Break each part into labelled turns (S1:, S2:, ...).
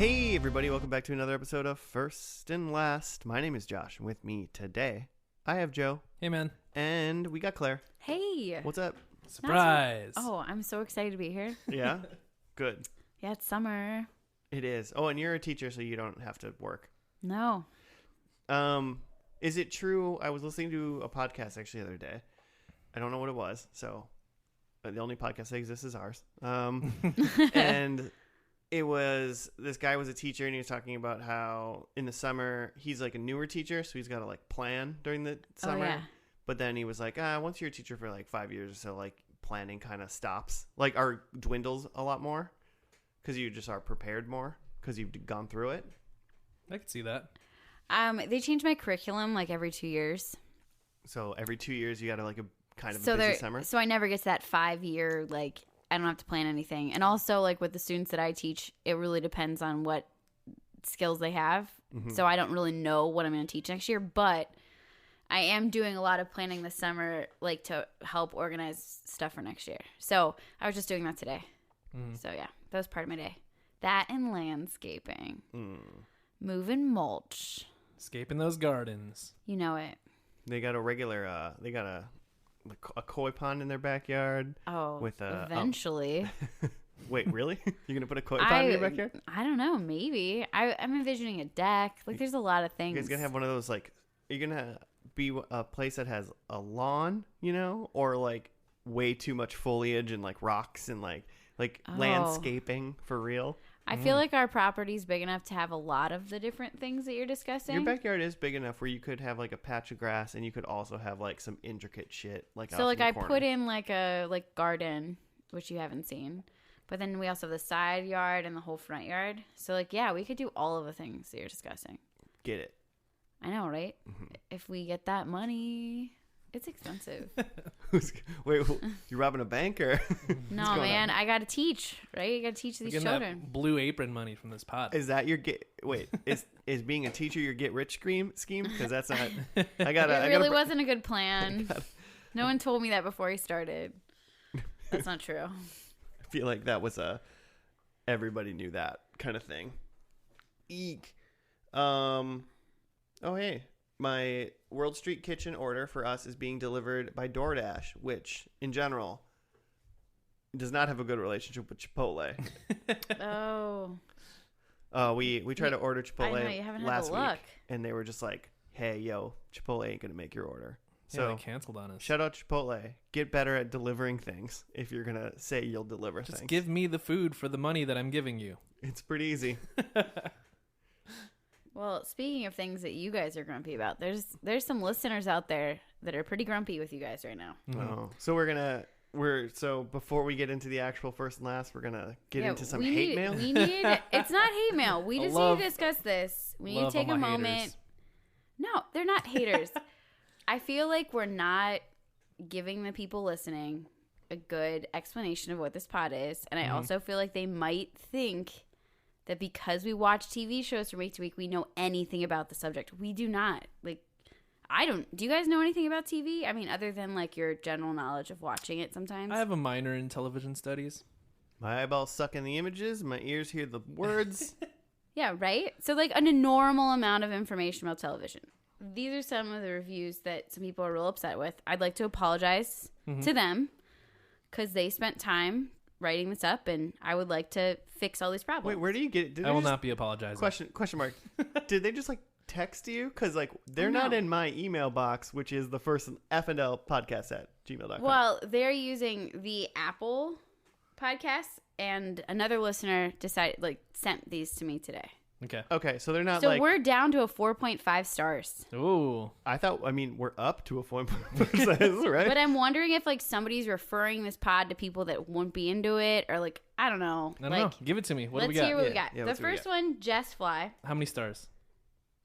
S1: Hey everybody, welcome back to another episode of First and Last. My name is Josh, and with me today, I have Joe.
S2: Hey, man.
S1: And we got Claire.
S3: Hey.
S1: What's up?
S2: Surprise.
S3: Oh, I'm so excited to be here.
S1: Yeah? Good.
S3: Yeah, it's summer.
S1: It is. Oh, and you're a teacher, so you don't have to work.
S3: No.
S1: Is it true? I was listening to a podcast actually the other day. I don't know what it was, so the only podcast that exists is ours. And it was, this guy was a teacher, and he was talking about how in the summer, he's like a newer teacher, so he's got to like plan during the summer.
S3: Oh, yeah.
S1: But then he was like, once you're a teacher for like 5 years or so, like planning kind of stops, like or dwindles a lot more because you just are prepared more because you've gone through it.
S2: I could see that.
S3: They change my curriculum like every 2 years.
S1: So every 2 years, you got to like a kind of
S3: So
S1: a busy summer.
S3: So I never get to that 5 year, like, I don't have to plan anything. And also, like, with the students that I teach, it really depends on what skills they have.
S1: Mm-hmm.
S3: So I don't really know what I'm going to teach next year. But I am doing a lot of planning this summer, like, to help organize stuff for next year. So I was just doing that today. So, yeah, that was part of my day. That and landscaping. Moving mulch.
S2: Escaping those gardens.
S3: You know it.
S1: They got a regular, they got a koi pond in their backyard.
S3: Oh,
S1: with
S3: eventually.
S1: Wait, really? You're gonna put a koi pond in your backyard?
S3: I don't know. Maybe. I'm envisioning a deck. Like, there's a lot of things.
S1: You guys gonna have one of those like? Are you gonna be a place that has a lawn, or like way too much foliage and like rocks and like landscaping for real?
S3: I feel like our property's big enough to have a lot of the different things that you're discussing.
S1: Your backyard is big enough where you could have like a patch of grass and you could also have like some intricate shit like.
S3: So like I put in like a garden, which you haven't seen, but then we also have the side yard and the whole front yard. So like, yeah, we could do all of the things that you're discussing.
S1: Get it?
S3: I know, right? If we get that money, it's expensive.
S1: Wait, you robbing a bank or?
S3: No, man, I got to teach, right? You got to teach these
S2: Getting
S3: children.
S2: that blue apron money from this pot.
S1: Is that your is being a teacher your get rich scheme? Because that's not. It
S3: really wasn't a good plan. No one told me that before he started. That's not true.
S1: I feel like that was everybody knew that kind of thing. Eek. Oh hey, my World Street Kitchen order for us is being delivered by DoorDash, which in general does not have a good relationship with Chipotle.
S3: Oh.
S1: We tried to order Chipotle
S3: I know, you haven't had
S1: last
S3: the luck.
S1: week, and they were just like, "Hey, yo, Chipotle ain't gonna make your order."
S2: Yeah,
S1: So
S2: they canceled on us.
S1: shout out Chipotle. Get better at delivering things if you're gonna say you'll deliver
S2: Just
S1: things.
S2: give me the food for the money that I'm giving you.
S1: It's pretty easy.
S3: Well, speaking of things that you guys are grumpy about, there's some listeners out there that are pretty grumpy with you guys right now.
S1: Oh, so so before we get into the actual first and last, we're gonna get into some hate mail.
S3: We need it's not hate mail. We just need to discuss this. We need to
S2: Love
S3: take
S2: all
S3: a
S2: my
S3: moment.
S2: haters.
S3: No, they're not haters. I feel like we're not giving the people listening a good explanation of what this pod is, and I also feel like they might think that because we watch TV shows from week to week, we know anything about the subject. We do not. Like, I don't. Do you guys know anything about TV? I mean, other than like your general knowledge of watching it sometimes.
S2: I have a minor in television studies.
S1: My eyeballs suck in the images. My ears hear the words.
S3: Yeah, right? So, like, a normal amount of information about television. These are some of the reviews that some people are real upset with. I'd like to apologize to them because they spent time writing this up, and I would like to fix all these problems.
S1: Wait, where do you get it?
S2: I will not be apologizing.
S1: Question mark. Did they just like text you? Because like they're not in my email box, which is the first F&L podcast at gmail.com.
S3: Well, they're using the Apple podcast, and another listener sent these to me today.
S1: Okay, so they're not
S3: So
S1: like.
S3: we're down to a 4.5 stars.
S2: Ooh.
S1: We're up to a 4.5, right?
S3: But I'm wondering if like somebody's referring this pod to people that won't be into it, or like I don't know.
S2: I don't know. Give it to me. What do we got?
S3: Let's hear what we got.
S1: Yeah,
S3: The
S1: let's see what we
S3: first one, Jess Fly,
S2: How many stars?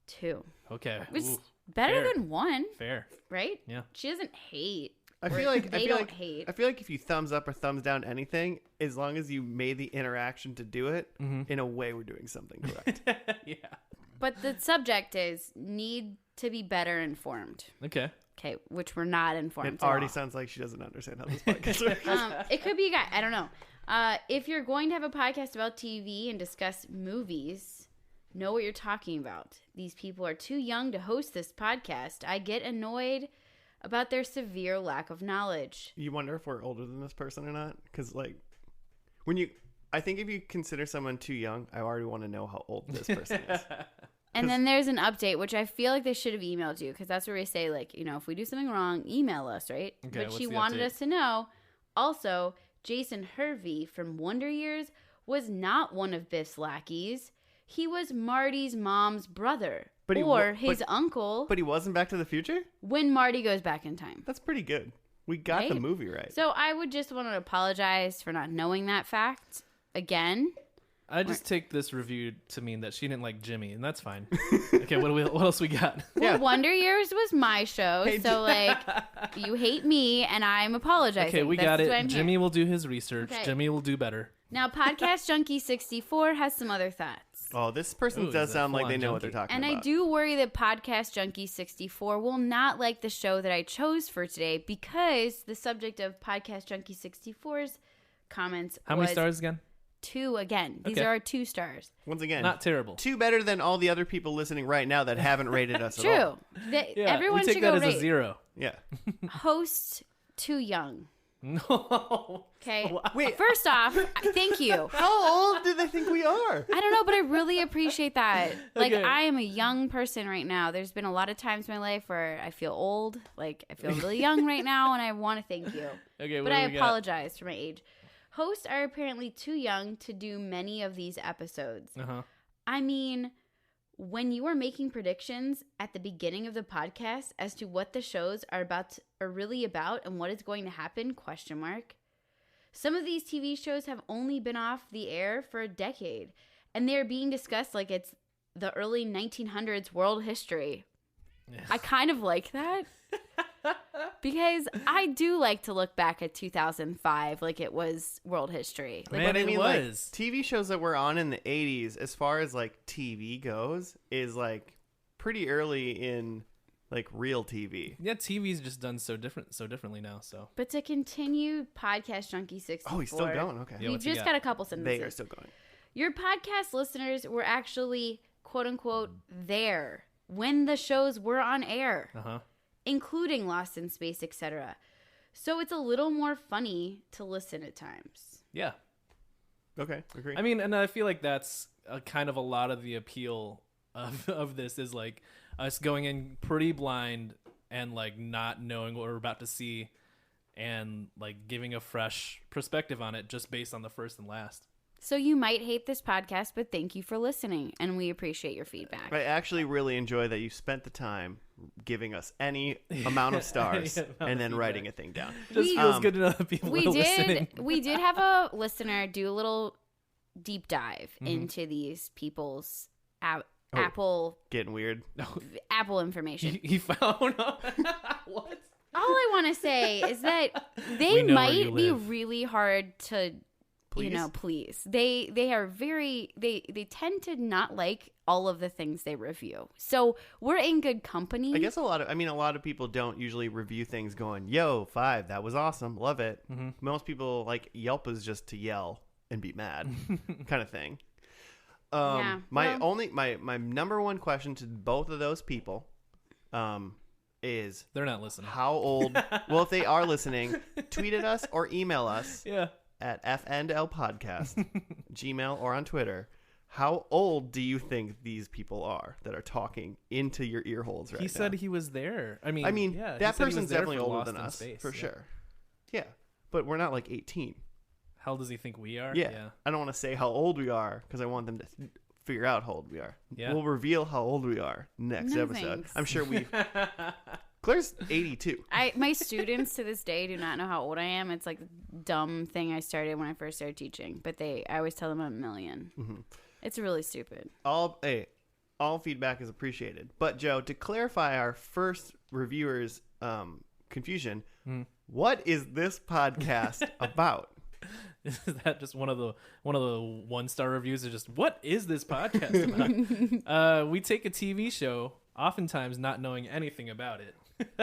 S3: 2.
S2: Okay.
S3: Which
S2: Ooh,
S3: is better
S2: fair.
S3: than 1,
S2: Fair.
S3: right?
S2: Yeah.
S3: She doesn't hate.
S1: I feel like
S3: they don't hate.
S1: I feel like if you thumbs up or thumbs down anything, as long as you made the interaction to do it, in a way, we're doing something correct.
S2: Yeah.
S3: But the subject is need to be better informed.
S2: Okay.
S3: Okay, which we're not informed.
S1: It already sounds like she doesn't understand how this podcast works.
S3: It could be a guy. I don't know. If you're going to have a podcast about TV and discuss movies, know what you're talking about. These people are too young to host this podcast. I get annoyed about their severe lack of knowledge.
S1: You wonder if we're older than this person or not? Because, like, I think if you consider someone too young, I already want to know how old this person is.
S3: And then there's an update, which I feel like they should have emailed you, because that's where we say, like, you know, if we do something wrong, email us, right?
S2: Okay,
S3: But
S2: what's
S3: she
S2: the
S3: wanted
S2: update?
S3: us to know. Also, Jason Hervey from Wonder Years was not one of Biff's lackeys. He was Marty's mom's brother,
S1: But he
S3: or
S1: wa-
S3: his
S1: but-
S3: uncle,
S1: But he wasn't Back to the Future?
S3: when Marty goes back in time.
S1: That's pretty good. We got the
S3: Right?
S1: movie right.
S3: So I would just want to apologize for not knowing that fact again.
S2: I just take this review to mean that she didn't like Jimmy, and that's fine. Okay, what else we got?
S1: Yeah.
S3: Well, Wonder Years was my show,
S1: Hey,
S3: so like you hate me, and I'm apologizing.
S2: Okay, we
S3: That's
S2: got
S3: why
S2: it.
S3: I'm here.
S2: Jimmy will do his research.
S3: Okay.
S2: Jimmy will do better.
S3: Now, Podcast Junkie 64 has some other thoughts.
S1: Oh, this person
S2: Ooh,
S1: does
S2: he's a
S1: sound like they
S2: full-on
S1: know what they're
S2: junkie.
S1: talking
S3: And
S1: about.
S3: I do worry that Podcast Junkie 64 will not like the show that I chose for today, because the subject of Podcast Junkie 64's comments
S2: How
S3: was
S2: many stars again?
S3: 2 again. These
S2: Okay.
S3: are our 2 stars.
S1: Once again,
S2: Not terrible.
S1: two better than all the other people listening right now that haven't rated us at all.
S3: True.
S2: Yeah,
S3: Everyone
S2: we take
S3: should
S2: that
S3: go
S2: as
S3: rate.
S2: a 0.
S1: Yeah.
S3: Host too young.
S2: No.
S3: Okay.
S1: Wait,
S3: First off, thank you.
S1: how old do they think we are?
S3: I don't know, but I really appreciate that. Like,
S2: Okay.
S3: I am a young person right now. There's been a lot of times in my life where I feel old. Like, I feel really young right now, and I want to thank you.
S2: Okay,
S3: But
S2: what
S3: I
S2: do we got?
S3: apologize for my age. Hosts are apparently too young to do many of these episodes.
S2: Uh-huh.
S3: I mean, when you are making predictions at the beginning of the podcast as to what the shows are really about and what is going to happen, ? Some of these TV shows have only been off the air for a decade, and they're being discussed like it's the early 1900s world history. I kind of like that. Because I do like to look back at 2005 like it was world history. Like,
S2: Man,
S1: But I
S2: it
S1: mean, like,
S2: was.
S1: TV shows that were on in the 80s, as far as like TV goes, is like pretty early in like real TV.
S2: Yeah, TV's just done so differently now. So
S3: but to continue Podcast Junkie 64.
S1: Oh, he's still going. Okay.
S2: Yeah,
S3: We've
S2: what's he
S3: just
S2: got?
S3: got a couple
S1: They
S3: sentences.
S1: are still going.
S3: Your podcast listeners were actually, quote unquote, there when the shows were on air,
S2: uh-huh.
S3: including Lost in Space, etc. So it's a little more funny to listen at times.
S2: Yeah.
S1: Okay, agree.
S2: I mean, and I feel like that's kind of a lot of the appeal of this is like us going in pretty blind and like not knowing what we're about to see and like giving a fresh perspective on it just based on the first and last.
S3: So you might hate this podcast, but thank you for listening, and we appreciate your feedback.
S1: I actually really enjoy that you spent the time giving us any amount of stars
S2: Any amount
S1: and
S2: of
S1: then
S2: feedback.
S1: writing a thing down.
S2: It just
S3: We-
S2: feels good to know that people
S3: We
S2: are
S3: did
S2: listening.
S3: we did have a listener do a little deep dive
S2: Mm-hmm.
S3: into these people's
S2: Oh.
S1: Getting weird.
S3: Apple information.
S2: He found what?
S3: All I want to say is that
S2: We
S3: they
S2: know where you
S3: might be
S2: live.
S3: really hard to,
S1: Please?
S3: please. They are very they tend to not like all of the things they review. So we're in good company.
S1: I guess a lot of people don't usually review things going, "Yo, 5, that was awesome, love it."
S2: Mm-hmm.
S1: Most people like Yelp is just to yell and be mad, kind of thing.
S3: Yeah,
S1: My number one question to both of those people, is
S2: They're not listening.
S1: how old? Well, if they are listening, tweet at us or email us
S2: Yeah.
S1: at FNL Gmail, or on Twitter. How old do you think these people are that are talking into your ear holes right
S2: He
S1: now?
S2: said he was there. I mean,
S1: that
S2: yeah, he said he was
S1: person's
S2: there
S1: definitely
S2: for
S1: older
S2: Lost
S1: than
S2: in
S1: us,
S2: Space,
S1: for
S2: yeah.
S1: sure. Yeah, but we're not like 18.
S2: How old does he think we are?
S1: Yeah. I don't want to say how old we are because I want them to figure out how old we are.
S2: Yeah.
S1: We'll reveal how old we are next
S3: No
S1: episode.
S3: thanks.
S1: I'm sure we. Claire's 82.
S3: My students to this day do not know how old I am. It's like a dumb thing I started when I first started teaching, but I always tell them I'm a million.
S1: Mm-hmm.
S3: It's really stupid.
S1: All feedback is appreciated. But Joe, to clarify our first reviewers' confusion, what is this podcast about?
S2: Is that just one of the 1-star reviews? Is just, what is this podcast about? We take a TV show, oftentimes not knowing anything about it.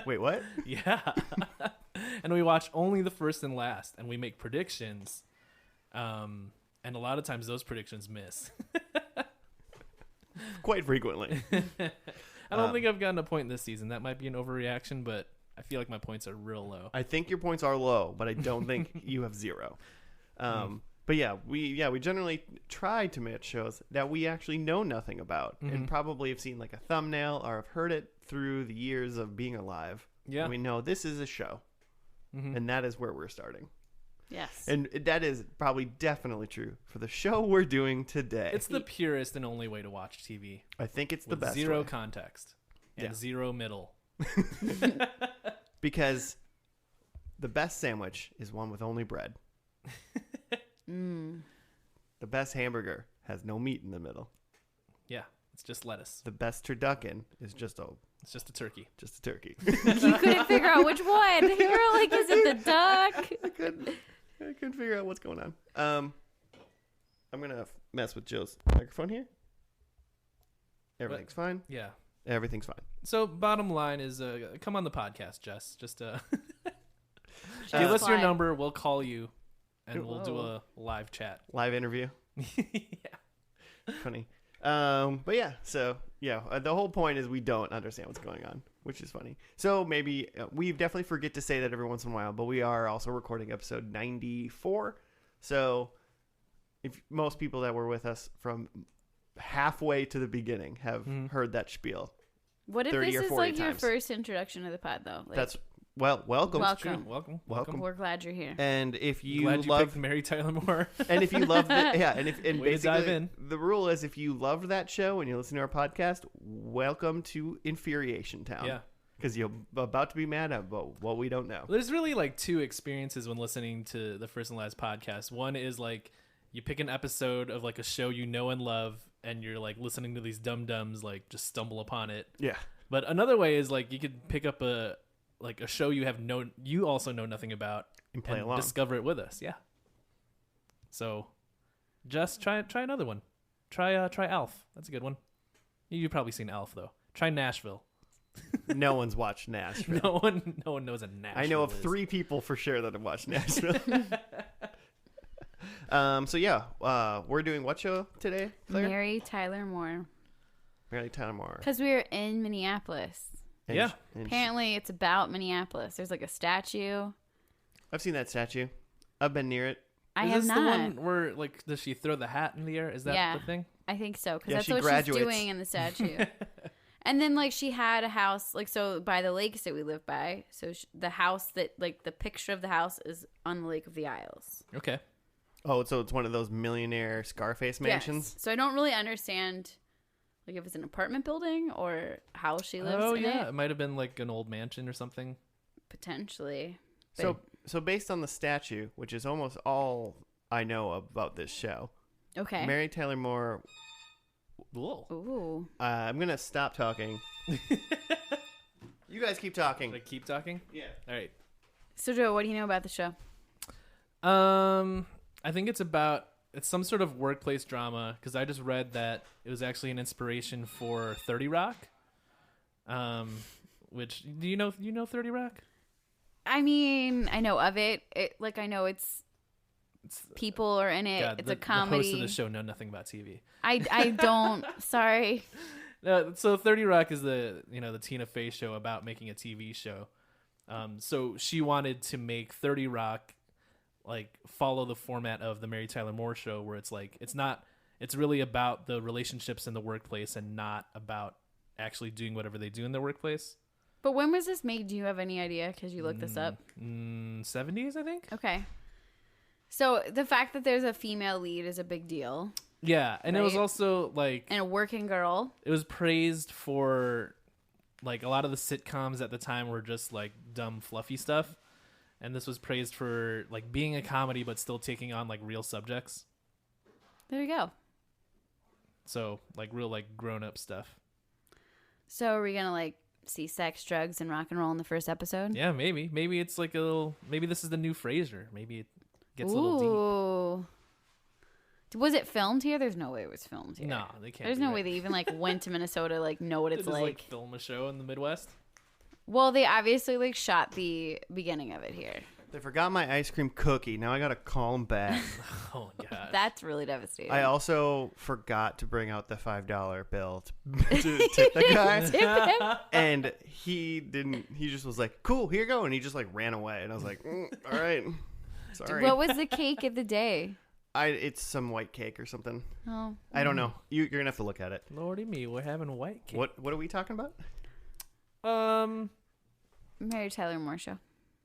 S1: Wait, what?
S2: Yeah. And we watch only the first and last, and we make predictions And a lot of times those predictions miss.
S1: Quite frequently.
S2: I don't think I've gotten a point this season. That might be an overreaction, but I feel like my points are real low.
S1: I think your points are low, but I don't think you have 0. But yeah, we generally try to match shows that we actually know nothing about, and probably have seen like a thumbnail or have heard it through the years of being alive.
S2: Yeah.
S1: And we know this is a show, and that is where we're starting.
S3: Yes.
S1: And that is probably definitely true for the show we're doing today.
S2: It's the purest and only way to watch TV.
S1: I think it's the
S2: With
S1: best
S2: zero
S1: way.
S2: context and
S1: Yeah.
S2: zero middle.
S1: Because the best sandwich is one with only bread. The best hamburger has no meat in the middle.
S2: Yeah, it's just lettuce.
S1: The best turducken is just a
S2: It's just a turkey.
S1: turkey.
S3: You couldn't figure out which one. You were like, is it the duck?
S1: I couldn't figure out what's going on. I'm gonna mess with Joe's microphone here. Everything's fine.
S2: Yeah.
S1: Everything's fine.
S2: So bottom line is, come on the podcast, Jess. Just give
S3: Just
S2: us your
S3: apply.
S2: number. We'll call you, and we'll do
S3: Whoa.
S2: a live chat.
S1: Live interview.
S2: Yeah.
S1: Funny. But yeah. So yeah, the whole point is we don't understand what's going on, which is funny. So maybe we definitely forget to say that every once in a while, but we are also recording episode 94. So if most people that were with us from halfway to the beginning have heard that spiel.
S3: What if
S1: 30
S3: this
S1: or
S3: is
S1: 40
S3: like your
S1: times.
S3: first introduction to the pod, though? Like,
S1: That's welcome.
S3: Welcome.
S2: Welcome.
S1: Welcome.
S3: We're glad you're here.
S1: And if you
S2: Glad you
S1: love
S2: picked Mary Tyler Moore.
S1: and if you love and
S2: Way to dive
S1: basically
S2: in.
S1: the rule is if you loved that show and you listen to our podcast, welcome to Infuriation Town.
S2: Yeah.
S1: Because you're about to be mad about what we don't know.
S2: There's really like two experiences when listening to the First and Last podcast. One is like you pick an episode of like a show you know and love, and you're like listening to these dum-dums like just stumble upon it.
S1: Yeah.
S2: But another way is like you could pick up a show you also know nothing about
S1: And play along.
S2: discover it with us. Yeah. So just try another one. Try Alf. That's a good one. You've probably seen Alf though. Try Nashville.
S1: No one's watched Nashville.
S2: No one knows a Nashville.
S1: I know of
S2: is.
S1: 3 people for sure that have watched Nashville. So yeah, we're doing what show today, Claire?
S3: Mary Tyler Moore.
S1: Mary Tyler Moore.
S3: Because we were in Minneapolis.
S1: And
S2: Yeah.
S3: Apparently, it's about Minneapolis. There's like a statue.
S1: I've seen that statue. I've been near it.
S3: I
S2: Is
S3: have
S2: this
S3: not.
S2: the one where like does she throw the hat in the air? Is that
S3: Yeah.
S2: the thing?
S3: I think so, because
S1: Yeah,
S3: that's
S1: she
S3: what
S1: graduates.
S3: she's doing in the statue. And then like she had a house like so by the lakes that we live by. So the house that like the picture of the house is on the Lake of the Isles.
S2: Okay.
S1: Oh, so it's one of those millionaire Scarface mansions?
S3: Yes. So I don't really understand like if it's an apartment building or how she lives
S2: Oh
S3: in
S2: yeah,
S3: it.
S2: it might have been like an old mansion or something.
S3: Potentially.
S1: So based on the statue, which is almost all I know about this show,
S3: Okay.
S1: Mary Tyler Moore.
S2: Whoa.
S3: Ooh.
S1: I'm gonna stop talking. You guys keep talking.
S2: Should I keep talking?
S1: Yeah.
S2: All right.
S3: So Joe, what do you know about the show?
S2: I think it's some sort of workplace drama because I just read that it was actually an inspiration for 30 Rock. Which do you know 30 Rock?
S3: I mean, I know of it. I know it's people are in it.
S2: God,
S3: it's
S2: the
S3: a comedy.
S2: The hosts of the show know nothing about TV.
S3: I don't. Sorry.
S2: So 30 Rock is the Tina Fey show about making a TV show. So she wanted to make 30 Rock like follow the format of the Mary Tyler Moore show, where it's like it's really about the relationships in the workplace and not about actually doing whatever they do in the workplace.
S3: But when was this made? Do you have any idea? Because you looked this up.
S2: 70s, I think.
S3: Okay. So the fact that there's a female lead is a big deal,
S2: Yeah, and it was
S3: Right.
S2: also like
S3: and a working girl.
S2: it was praised for like a lot of the sitcoms at the time were just like dumb fluffy stuff, and this was praised for like being a comedy but still taking on like real subjects.
S3: There you go.
S2: So like real like grown up stuff.
S3: So are we gonna like see sex, drugs, and rock and roll in the first episode?
S2: Yeah, maybe it's like maybe this is the new Frasier. Maybe it gets a little
S3: Ooh. Was it filmed here? There's no way it was filmed
S2: deep.
S3: here.
S2: No, they can't.
S3: There's
S2: do
S3: no
S2: that.
S3: way they even like went to Minnesota like know what
S2: They
S3: it's
S2: just,
S3: like.
S2: film a show in the Midwest.
S3: Well, they obviously like shot the beginning of it here.
S1: They forgot my ice cream cookie. Now I gotta call them back.
S2: Oh my god.
S3: That's really devastating.
S1: I also forgot to bring out the $5 bill to tip the guy. And he didn't. He just was like, "Cool, here you go," and he just like ran away. And I was like, "All right, sorry."
S3: What was the cake of the day?
S1: It's some white cake or something.
S3: Oh,
S1: I don't know. You're gonna have to look at it.
S2: Lordy me, we're having white cake.
S1: What are we talking about?
S3: Mary Tyler Moore Show.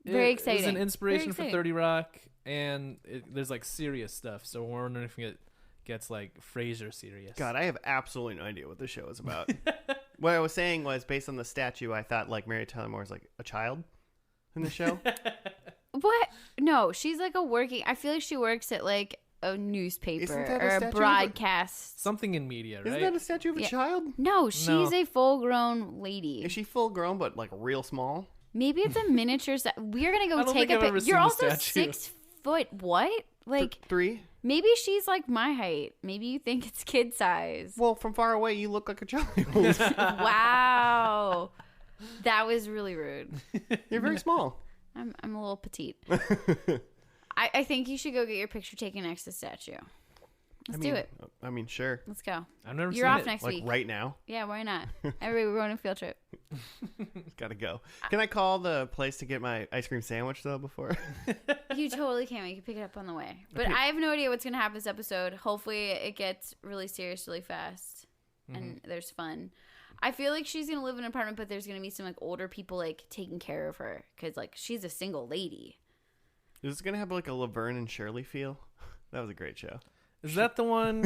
S3: Very exciting.
S2: It's an inspiration
S3: Very
S2: for 30 Rock, and there's like serious stuff. So we're wondering if it gets like Frasier serious.
S1: God, I have absolutely no idea what this show is about. What I was saying was, based on the statue, I thought like Mary Tyler Moore is like a child in the show.
S3: What? No, she's like a working. I feel like she works at like a newspaper
S1: Isn't that a
S3: or a
S1: statue of a-
S3: broadcast.
S2: Something in media, right?
S1: Isn't that a statue of a
S3: Yeah.
S1: child?
S3: No, she's a full-grown lady.
S1: Is she full grown but like real small?
S3: Maybe it's a miniature. We're gonna
S2: I
S3: go
S2: don't
S3: take
S2: think
S3: a
S2: I've ever
S3: picture.
S2: seen
S3: You're
S2: the
S3: also
S2: statue.
S3: 6 foot. What? Like
S1: 3?
S3: maybe she's like my height. Maybe you think it's kid size.
S1: Well, from far away, you look like a child.
S3: Wow, that was really rude.
S1: You're very small.
S3: I'm a little petite. I think you should go get your picture taken next to the statue. Let's do it.
S1: I mean, sure.
S3: Let's go.
S2: I've never
S3: You're
S2: seen
S3: off
S2: it.
S3: next
S1: Like
S3: week.
S1: right now,
S3: Yeah, why not? Everybody, we're going on a field trip.
S1: gotta go. Can I call the place to get my ice cream sandwich though before?
S3: You totally can. You can pick it up on the way. But I have no idea what's going to happen this episode. Hopefully, it gets really serious really fast, and there's fun. I feel like she's going to live in an apartment, but there's going to be some like older people like taking care of her because like she's a single lady.
S1: Is this gonna have like a Laverne and Shirley feel? That was a great show.
S2: Is that the one?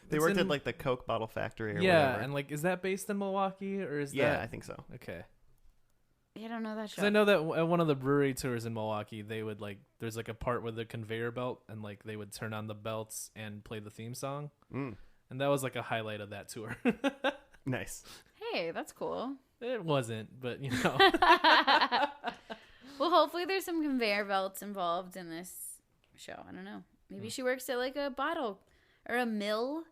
S1: They
S2: It's
S1: worked
S2: in-
S1: at like the Coke bottle factory or
S2: Yeah,
S1: whatever.
S2: and like, is that based in Milwaukee or is
S1: Yeah,
S2: that?
S1: I think so.
S2: Okay.
S3: I don't know that show.
S2: Because I know that at one of the brewery tours in Milwaukee, they would like, there's like a part with the conveyor belt, and like they would turn on the belts and play the theme song,
S1: Mm,
S2: and that was like a highlight of that tour.
S1: nice.
S3: Hey, that's cool.
S2: It wasn't, but you know.
S3: Well, hopefully there's some conveyor belts involved in this show. I don't know. Maybe she works at like a bottle or a mill.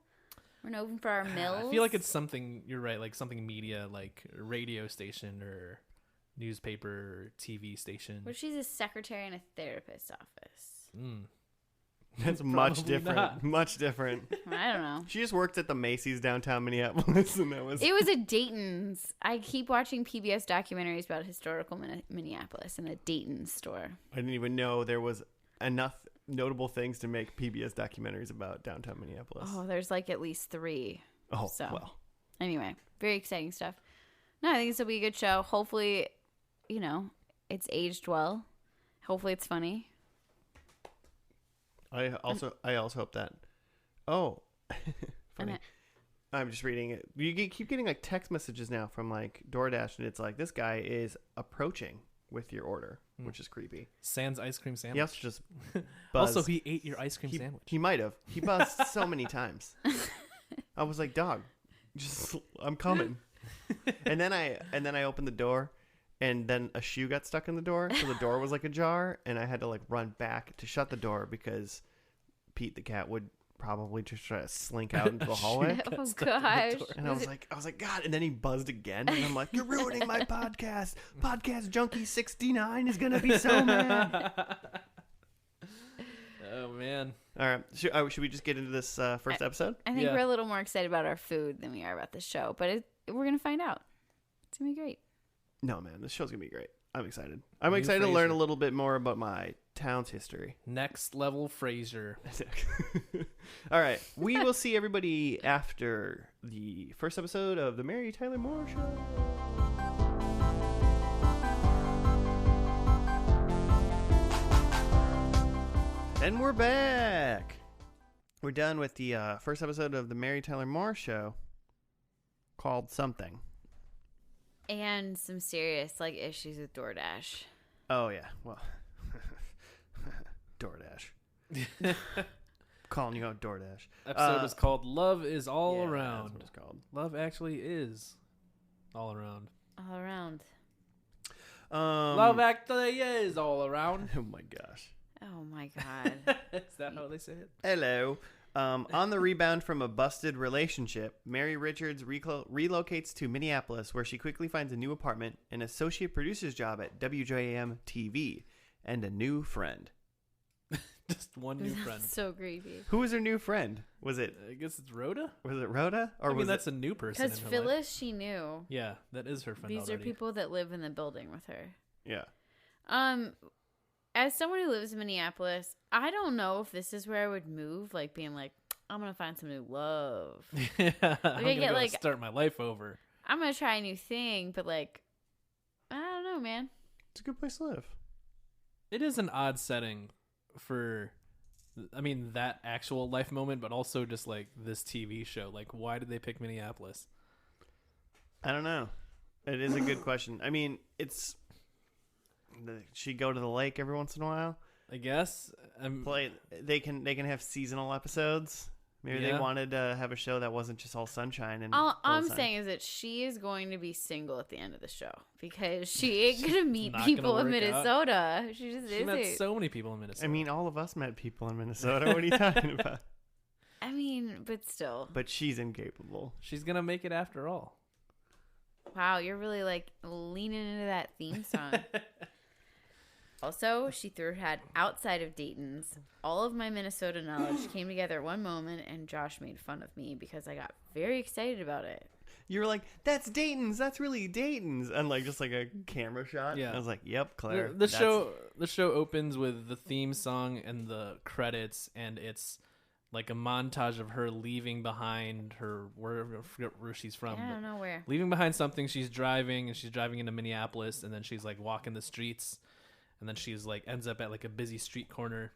S3: We're known for our mills.
S2: I feel like it's something. You're right, like something media, like a radio station or newspaper or TV station.
S3: Well, she's a secretary in a therapist's office.
S2: Mm.
S1: That's much
S2: Probably
S1: different.
S2: not.
S1: Much different.
S3: I don't know.
S1: She just worked at the Macy's downtown Minneapolis, and that was.
S3: It was at Dayton's. I keep watching PBS documentaries about historical Minneapolis and the Dayton store.
S1: I didn't even know there was enough notable things to make PBS documentaries about downtown Minneapolis.
S3: Oh, there's like at least 3.
S1: Oh,
S3: so.
S1: well.
S3: Anyway, very exciting stuff. No, I think this will be a good show. Hopefully, you know, it's aged well. Hopefully it's funny.
S1: I also hope that. Oh, funny. I'm just reading it. Keep getting like text messages now from like DoorDash, and it's like this guy is approaching with your order, which is creepy.
S2: Sans ice cream sandwich.
S1: He also just buzzed.
S2: Also, he ate your ice cream sandwich.
S1: He might have. He buzzed so many times. I was like, dog, just I'm coming. and then I opened the door, and then a shoe got stuck in the door, so the door was like ajar, and I had to like run back to shut the door because Pete the cat would probably just try to slink out into the hallway.
S3: Oh gosh.
S1: And I was like, God. And then he buzzed again. And I'm like, you're ruining my podcast. Podcast Junkie 69 is going to be so mad.
S2: Oh man.
S1: All right. Should we just get into this first episode?
S3: I think
S2: Yeah.
S3: we're a little more excited about our food than we are about the show, but we're gonna find out. It's gonna be great.
S1: No, man. This show's going to be great. I'm excited. I'm
S2: New
S1: excited to learn
S2: Frasier.
S1: a little bit more about my town's history.
S2: Next level Frasier.
S1: All right. We will see everybody after the first episode of the Mary Tyler Moore Show. And we're back. We're done with the first episode of the Mary Tyler Moore Show called something.
S3: And some serious like issues with DoorDash.
S1: Oh, yeah. Well, DoorDash. Calling you out, DoorDash.
S2: Episode is called "Love Is All
S1: Yeah,
S2: Around."
S1: That's what it's called.
S2: Love actually is all around.
S3: All around.
S2: Love actually is all around.
S1: Oh, my gosh.
S3: Oh my god.
S2: Is that how they say it?
S1: Hello. On the rebound from a busted relationship, Mary Richards relocates to Minneapolis, where she quickly finds a new apartment, an associate producer's job at WJAM TV, and a new friend.
S2: Just one new friend.
S3: So creepy.
S1: Who was her new friend? Was it
S2: I guess it's Rhoda.
S1: Rhoda? Or
S2: I mean,
S1: was
S2: that's a new person.
S3: Because
S2: in her
S3: Phyllis,
S2: life.
S3: she knew.
S2: Yeah, that is her friend.
S3: These
S2: already.
S3: are people that live in the building with her.
S1: Yeah.
S3: As someone who lives in Minneapolis, I don't know if this is where I would move. Like being like, I'm gonna find some new love.
S2: Yeah, I'm gonna
S3: get,
S2: go
S3: like-
S2: start my life over.
S3: I'm gonna try a new thing, but like, I don't know, man.
S1: It's a good place to live.
S2: It is an odd setting for, I mean, that actual life moment, but also just like this TV show. Like, why did they pick Minneapolis?
S1: I don't know. It is a good question. I mean, it's she go to the lake every once in a while.
S2: I guess.
S1: Play. They can have seasonal episodes. Maybe they
S2: Yeah.
S1: wanted to have a show that wasn't just all sunshine and.
S3: All
S1: full
S3: I'm
S1: sun.
S3: saying is that she is going to be single at the end of the show because she ain't gonna meet
S2: not
S3: people
S2: gonna
S3: in
S2: work out.
S3: Minnesota. She just
S2: She met
S3: isn't.
S2: so many people in Minnesota.
S1: I mean, all of us met people in Minnesota. What are you talking about?
S3: I mean, but still.
S1: But she's incapable.
S2: she's gonna make it after all.
S3: Wow, you're really like leaning into that theme song. Also, she threw her hat outside of Dayton's. All of my Minnesota knowledge came together at one moment, and Josh made fun of me because I got very excited about it.
S1: You were like, "That's Dayton's. That's really Dayton's," and like just like a camera shot.
S2: Yeah.
S1: I was like, "Yep, Claire."
S2: The show opens with the theme song and the credits, and it's like a montage of her leaving behind her I forget where she's from.
S3: I
S2: but
S3: don't know where.
S2: leaving behind something. She's driving, and she's driving into Minneapolis, and then she's like walking the streets, and then she's like ends up at like a busy street corner,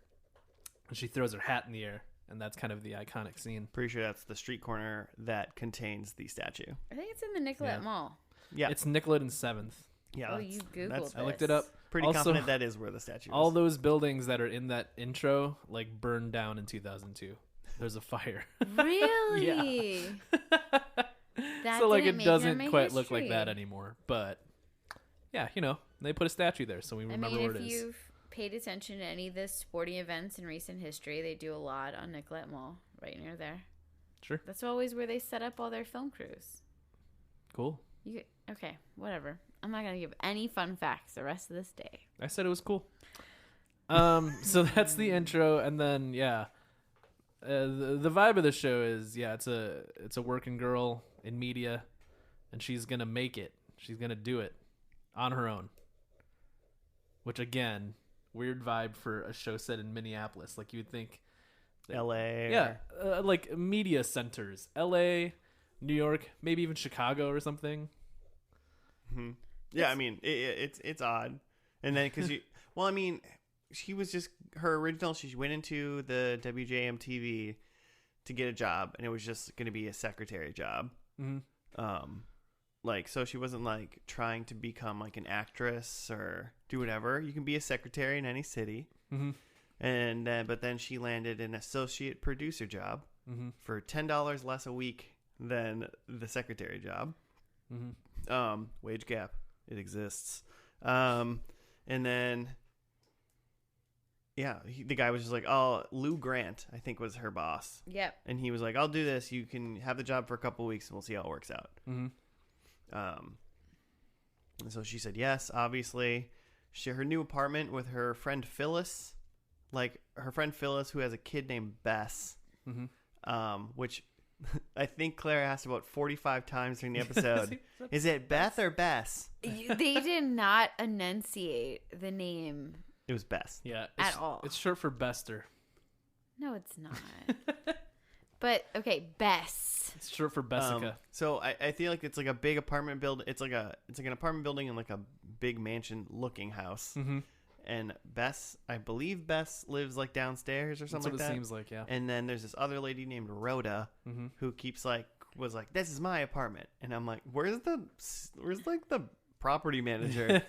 S2: and she throws her hat in the air, and that's kind of the iconic scene.
S1: Pretty sure that's the street corner that contains the statue.
S3: I think it's in the Nicollet
S2: Yeah.
S3: Mall.
S1: Yeah,
S2: It's Nicollet and 7th.
S1: yeah.
S3: Oh,
S1: that's-
S3: you Googled
S1: that's
S2: I looked
S3: this.
S2: it up.
S1: pretty
S2: Also,
S1: confident that is where the statue is.
S2: All those buildings that are in that intro like burned down in 2002. There's a fire.
S3: Really? That
S2: So like
S3: didn't
S2: it
S3: make
S2: doesn't
S3: my
S2: quite look like
S3: history.
S2: that anymore. But yeah, you know, they put a statue there, so we
S3: I
S2: remember
S3: mean,
S2: where
S3: if
S2: it is.
S3: you've paid attention to any of the sporting events in recent history, they do a lot on Nicollet Mall, right near there.
S2: Sure.
S3: That's always where they set up all their film crews.
S2: Cool.
S3: Okay, whatever. I'm not gonna give any fun facts the rest of this day.
S2: I said it was cool. So that's the intro, and then yeah, the vibe of the show is it's a working girl in media, and she's gonna make it. She's gonna do it on her own. Which again, weird vibe for a show set in Minneapolis. Like you would think,
S1: L.A.
S2: yeah, like media centers, L.A., New York, maybe even Chicago or something.
S1: Mhm. Yeah, I mean, it's odd. And then because well, I mean, she was just her original. She went into the WJM-TV to get a job, and it was just going to be a secretary job.
S2: Mm-hmm.
S1: Like, so she wasn't like trying to become like an actress or do whatever. You can be a secretary in any city.
S2: Mm-hmm.
S1: And but then she landed an associate producer job
S2: Mm-hmm.
S1: for $10 less a week than the secretary job.
S2: Mm-hmm.
S1: Wage gap, it exists. And then yeah, the guy was just like, "Oh, Lou Grant, I think was her boss."
S3: Yep.
S1: And he was like, "I'll do this. You can have the job for a couple of weeks, and we'll see how it works out."
S2: Mm-hmm.
S1: And so she said yes. Obviously, her new apartment with her friend Phyllis, like her friend Phyllis, who has a kid named Bess,
S2: Mm-hmm.
S1: which I think Claire asked about 45 times during the episode. Is it Beth or Bess?
S3: They did not enunciate the name.
S1: It was Bess.
S2: Yeah,
S3: At all.
S2: It's short for Bester.
S3: No, it's not. But okay, Bess.
S2: It's short for Bessica.
S1: So I feel like it's like a big apartment build. It's like an apartment building in like a big mansion looking house.
S2: Mm-hmm.
S1: And Bess, I believe Bess lives like downstairs or
S2: That's
S1: something
S2: what
S1: like
S2: it
S1: that.
S2: seems like. Yeah.
S1: And then there's this other lady named Rhoda
S2: Mm-hmm.
S1: who keeps like was like, "This is my apartment," and I'm like, where's like the property manager?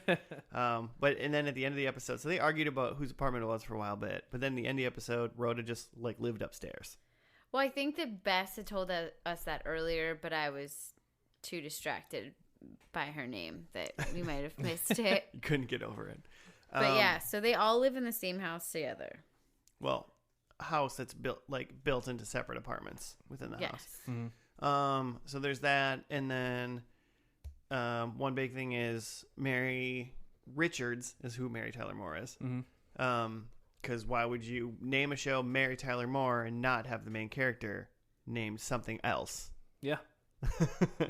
S1: But and then at the end of the episode, so they argued about whose apartment it was for a while, but then at the end of the episode, Rhoda just like lived upstairs.
S3: Well, I think that Bess had told us that earlier, but I was too distracted by her name that we might have missed it.
S1: You couldn't get over it.
S3: But yeah, so they all live in the same house together.
S1: Well, a house that's built into separate apartments within the house.
S3: Yes.
S2: Mm-hmm.
S1: So there's that, and then one big thing is Mary Richards is who Mary Tyler Moore is.
S2: Mm-hmm.
S1: Because why would you name a show Mary Tyler Moore and not have the main character named something else?
S2: Yeah.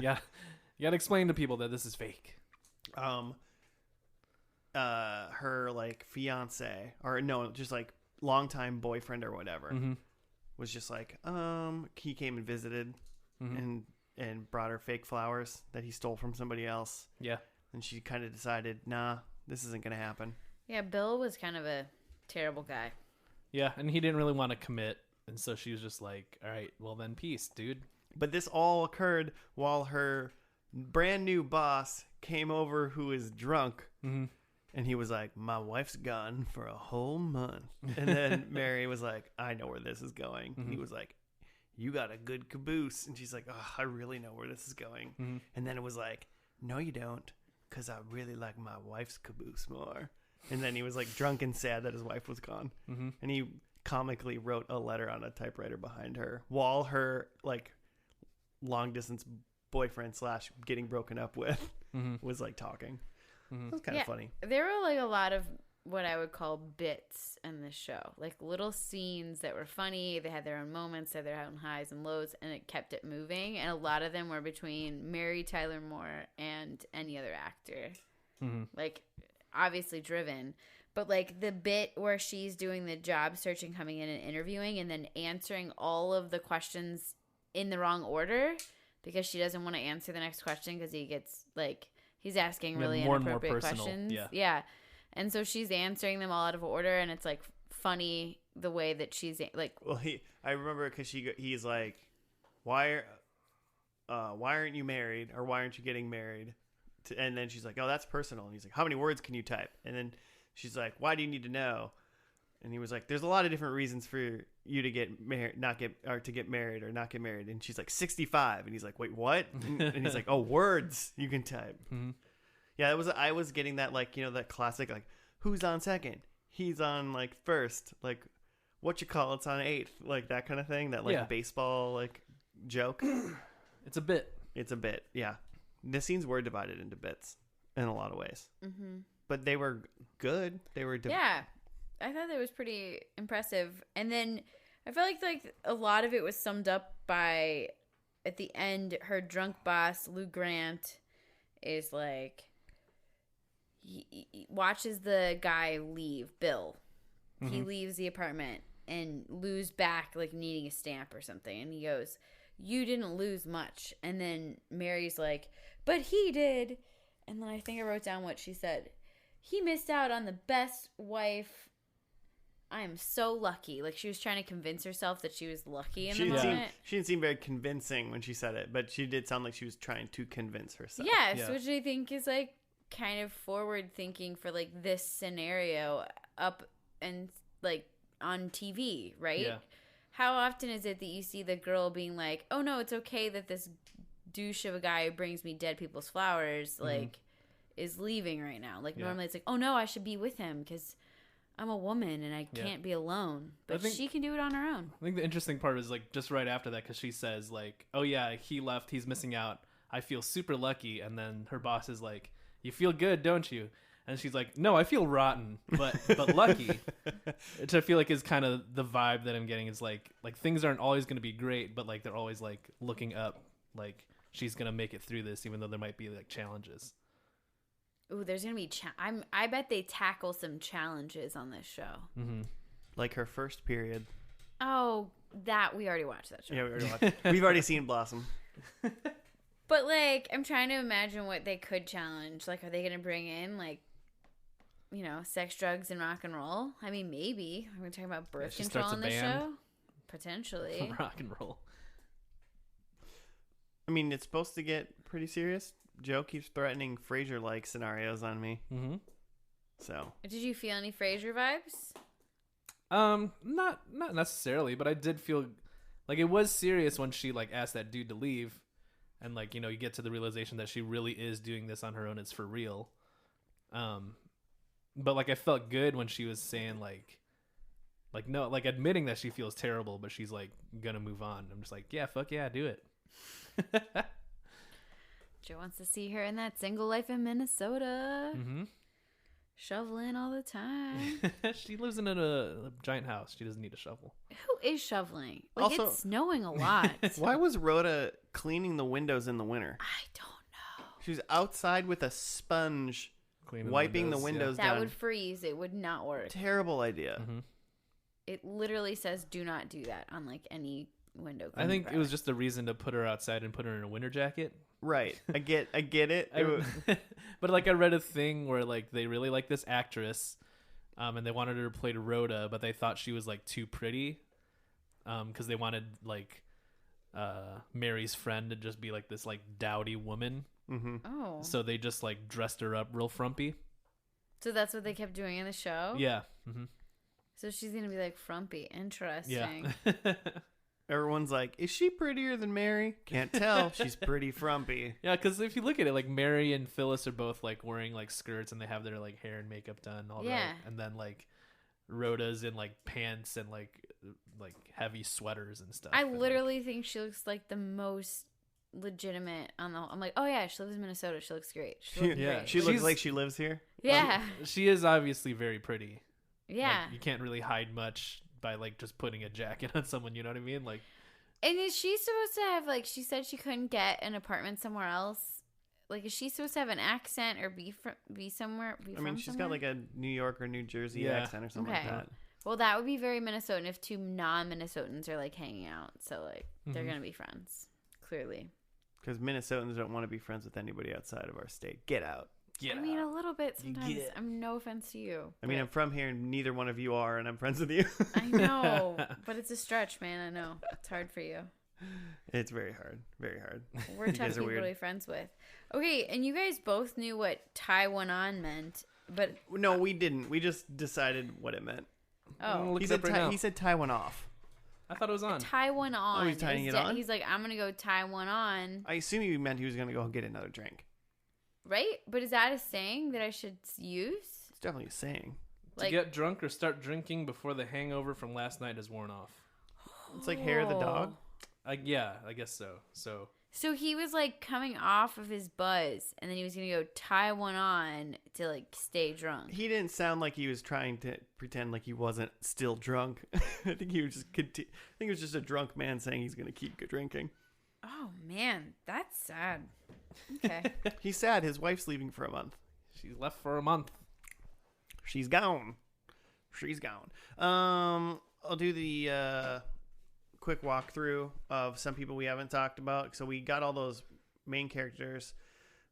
S2: Yeah. You gotta explain to people that this is fake.
S1: Her like fiance, or no, just like longtime boyfriend or whatever, was just like, he came and visited, and brought her fake flowers that he stole from somebody else.
S2: Yeah.
S1: And she kind of decided, nah, this isn't gonna happen.
S3: Yeah, Bill was kind of a terrible guy.
S2: Yeah, and he didn't really want to commit, and so she was just like, all right, well then peace, dude.
S1: But this all occurred while her brand new boss came over, who is drunk. And he was like, my wife's gone for a whole month. And then Mary was like, I know where this is going. And he was like, you got a good caboose. And she's like, oh, I really know where this is going. And then it was like, no, you don't, because I really like my wife's caboose more. And then he was like drunk and sad that his wife was gone. And he comically wrote a letter on a typewriter behind her while her like long distance boyfriend / getting broken up with was like talking. It was kind of funny.
S3: There were like a lot of what I would call bits in this show, like little scenes that were funny. They had their own moments, they had their own highs and lows, and it kept it moving. And a lot of them were between Mary Tyler Moore and any other actor, like obviously driven. But like the bit where she's doing the job searching, coming in and interviewing, and then answering all of the questions in the wrong order because she doesn't want to answer the next question because he gets like. He's asking really
S2: more and more
S3: inappropriate
S2: personal.
S3: questions. Yeah. And so she's answering them all out of order, and it's like funny the way that she's like.
S1: Well, I remember because he's like, why aren't you married, or why aren't you getting married? And then she's like, oh, that's personal. And he's like, how many words can you type? And then she's like, why do you need to know? And he was like, there's a lot of different reasons for you to get married, to get married or not get married. And she's like, 65. And he's like, wait, what? And he's like, oh, words you can type. Yeah, I was getting that, like, you know, that classic, like, who's on second? He's on like first, like, what you call it's on eighth, like that kind of thing. That like baseball like joke.
S2: It's a bit.
S1: It's a bit. Yeah. The scenes were divided into bits in a lot of ways. But they were good. They were
S3: yeah. I thought that was pretty impressive. And then I felt like a lot of it was summed up by, at the end, her drunk boss, Lou Grant, is like, he watches the guy leave, Bill. He leaves the apartment, and Lou's back, like, needing a stamp or something. And he goes, you didn't lose much. And then Mary's like, but he did. And then I think I wrote down what she said. He missed out on the best wife. I am so lucky. Like, she was trying to convince herself that she was lucky in the moment.
S1: She didn't seem very convincing when she said it, but she did sound like she was trying to convince herself.
S3: Yes, which I think is, like, kind of forward thinking for, like, this scenario up and, like, on TV, right?
S2: Yeah.
S3: How often is it that you see the girl being like, oh, no, it's okay that this douche of a guy who brings me dead people's flowers, like, is leaving right now? Like, normally it's like, oh, no, I should be with him because I'm a woman and I can't be alone. But she can do it on her own.
S2: I think the interesting part is, like, just right after that, because she says, like, oh, yeah, he left. He's missing out. I feel super lucky. And then her boss is like, you feel good, don't you? And she's like, no, I feel rotten, but lucky. Which I feel like is kind of the vibe that I'm getting, is like things aren't always going to be great, but like they're always like looking up, like she's going to make it through this, even though there might be like challenges.
S3: Ooh, there's going to be I bet they tackle some challenges on this show.
S1: Like her first period.
S3: Oh, that we already watched that show.
S1: Yeah, we already watched. We've already seen Blossom.
S3: But like, I'm trying to imagine what they could challenge. Like, are they going to bring in like, you know, sex, drugs, and rock and roll? I mean, maybe. Are we talking about birth control on this show? Potentially.
S2: Rock and roll.
S1: I mean, it's supposed to get pretty serious. Joe keeps threatening Frasier-like scenarios on me. So. Did
S3: you feel any Frasier vibes?
S2: Not necessarily, but I did feel like it was serious when she like asked that dude to leave, and like, you know, you get to the realization that she really is doing this on her own. It's for real. But like I felt good when she was saying like no, like admitting that she feels terrible, but she's like gonna move on. I'm just like, yeah, fuck yeah, do it.
S3: Joe wants to see her in that single life in Minnesota. Shoveling all the time.
S2: She lives in a giant house. She doesn't need a shovel.
S3: Who is shoveling? Like,
S1: Also-
S3: it's snowing a lot.
S1: Why was Rhoda cleaning the windows in the winter?
S3: I don't know.
S1: She was outside with a sponge,
S2: Cleaning
S1: wiping the
S2: yeah.
S1: windows
S3: That
S1: down.
S3: would freeze. It would not work.
S1: Terrible idea.
S2: Mhm.
S3: It literally says do not do that on like any window.
S2: I think
S3: cleaning
S2: it was
S3: product.
S2: just a reason to put her outside and put her in a winter jacket.
S1: Right. I get it. It wa-
S2: But like I read a thing where like they really like this actress, and they wanted her to play Rhoda, but they thought she was like too pretty, because they wanted like Mary's friend to just be like this like dowdy woman.
S1: Mhm.
S3: Oh,
S2: So they just like dressed her up real frumpy.
S3: so that's what they kept doing in the show.
S2: Yeah. Mm-hmm.
S3: So she's gonna be like frumpy. Interesting.
S2: Yeah.
S1: Everyone's like, is she prettier than Mary? Can't tell. She's pretty frumpy.
S2: Yeah, because if you look at it, like Mary and Phyllis are both like wearing like skirts and they have their like hair and makeup done, all right.
S3: Yeah.
S2: And then like Rhoda's in like pants and like heavy sweaters and stuff.
S3: I
S2: and, like,
S3: literally think she looks like the most legitimate on the. I'm like, oh yeah, she lives in Minnesota. She looks great. She looks
S2: Yeah,
S3: great.
S1: She looks
S2: She's-
S1: like she lives here.
S3: yeah,
S2: she is obviously very pretty.
S3: yeah.
S2: Like, you can't really hide much by like just putting a jacket on someone. You know what I mean? Like,
S3: And is she supposed to have like? She said she couldn't get an apartment somewhere else. Like, is she supposed to have an accent or be somewhere? Be
S1: I mean,
S3: from
S1: she's
S3: somewhere?
S1: got like a New York or New Jersey
S2: Yeah.
S1: accent or something like
S3: Okay.
S1: that.
S3: Well, that would be very Minnesotan if two non-Minnesotans are like hanging out. So like they're
S2: Mhm.
S3: gonna be friends. Clearly,
S1: Because Minnesotans don't want to be friends with anybody outside of our state. Get out.
S2: get
S3: I mean,
S2: out.
S3: a little bit
S2: You
S3: sometimes.
S2: get-
S3: I'm no offense to you.
S1: I mean,
S3: but-
S1: I'm from here, and neither one of you are, and I'm friends with you.
S3: I know, but it's a stretch, man. I know it's hard for you.
S1: It's very hard. Very hard.
S3: We're
S1: You
S3: tough
S1: guys are
S3: people to
S1: weird.
S3: be friends with. Okay, and you guys both knew what tie one on meant, but
S1: No, we didn't. We just decided what it meant.
S3: oh,
S2: Look
S1: He
S2: it
S1: said,
S2: up right now.
S1: he said tie one off.
S2: I thought it was on.
S3: tie one on.
S1: he's tying
S3: Is
S1: it on?
S3: He's like, I'm gonna go tie one on,
S1: I assume you meant he was going to go get another drink.
S3: right? But is that a saying that I should use?
S1: It's definitely a saying.
S2: To get drunk or start drinking before the hangover from last night is worn off.
S1: It's like hair of the dog.
S2: Yeah, I guess so.
S3: So he was like coming off of his buzz, and then he was gonna go tie one on to like stay drunk.
S1: He didn't sound like he was trying to pretend like he wasn't still drunk. I think he was just I think it was just a drunk man saying he's going to keep drinking.
S3: Oh man, that's sad. Okay.
S1: He's sad. His wife's leaving for a month.
S2: She's left for a month.
S1: She's gone. She's gone. I'll do the quick walkthrough of some people we haven't talked about. So we got all those main characters,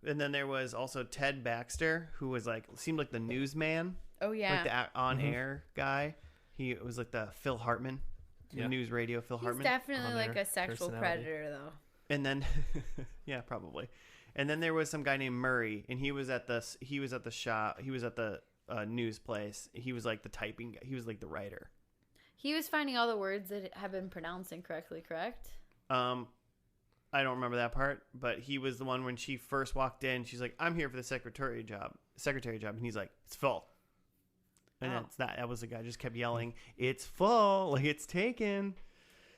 S1: and then there was also Ted Baxter, who was like seemed like the newsman,
S3: Oh yeah.
S1: like the on-air guy. He was like the Phil Hartman,
S2: Yeah.
S1: news radio Phil
S3: He's
S1: Hartman.
S3: definitely
S2: on
S3: like
S2: their
S3: a sexual
S2: personality.
S3: predator, though.
S1: And then, yeah, probably. And then there was some guy named Murray, and he was at the shop. He was at the news place. He was like the typing guy. He was like the writer.
S3: He was finding all the words that have been pronounced incorrectly, correct?
S1: I don't remember that part, but he was the one when she first walked in. She's like, "I'm here for the secretary job," and he's like, "It's full." And
S3: Oh.
S1: that's that. That was the guy just kept yelling, "It's full!" Like it's taken.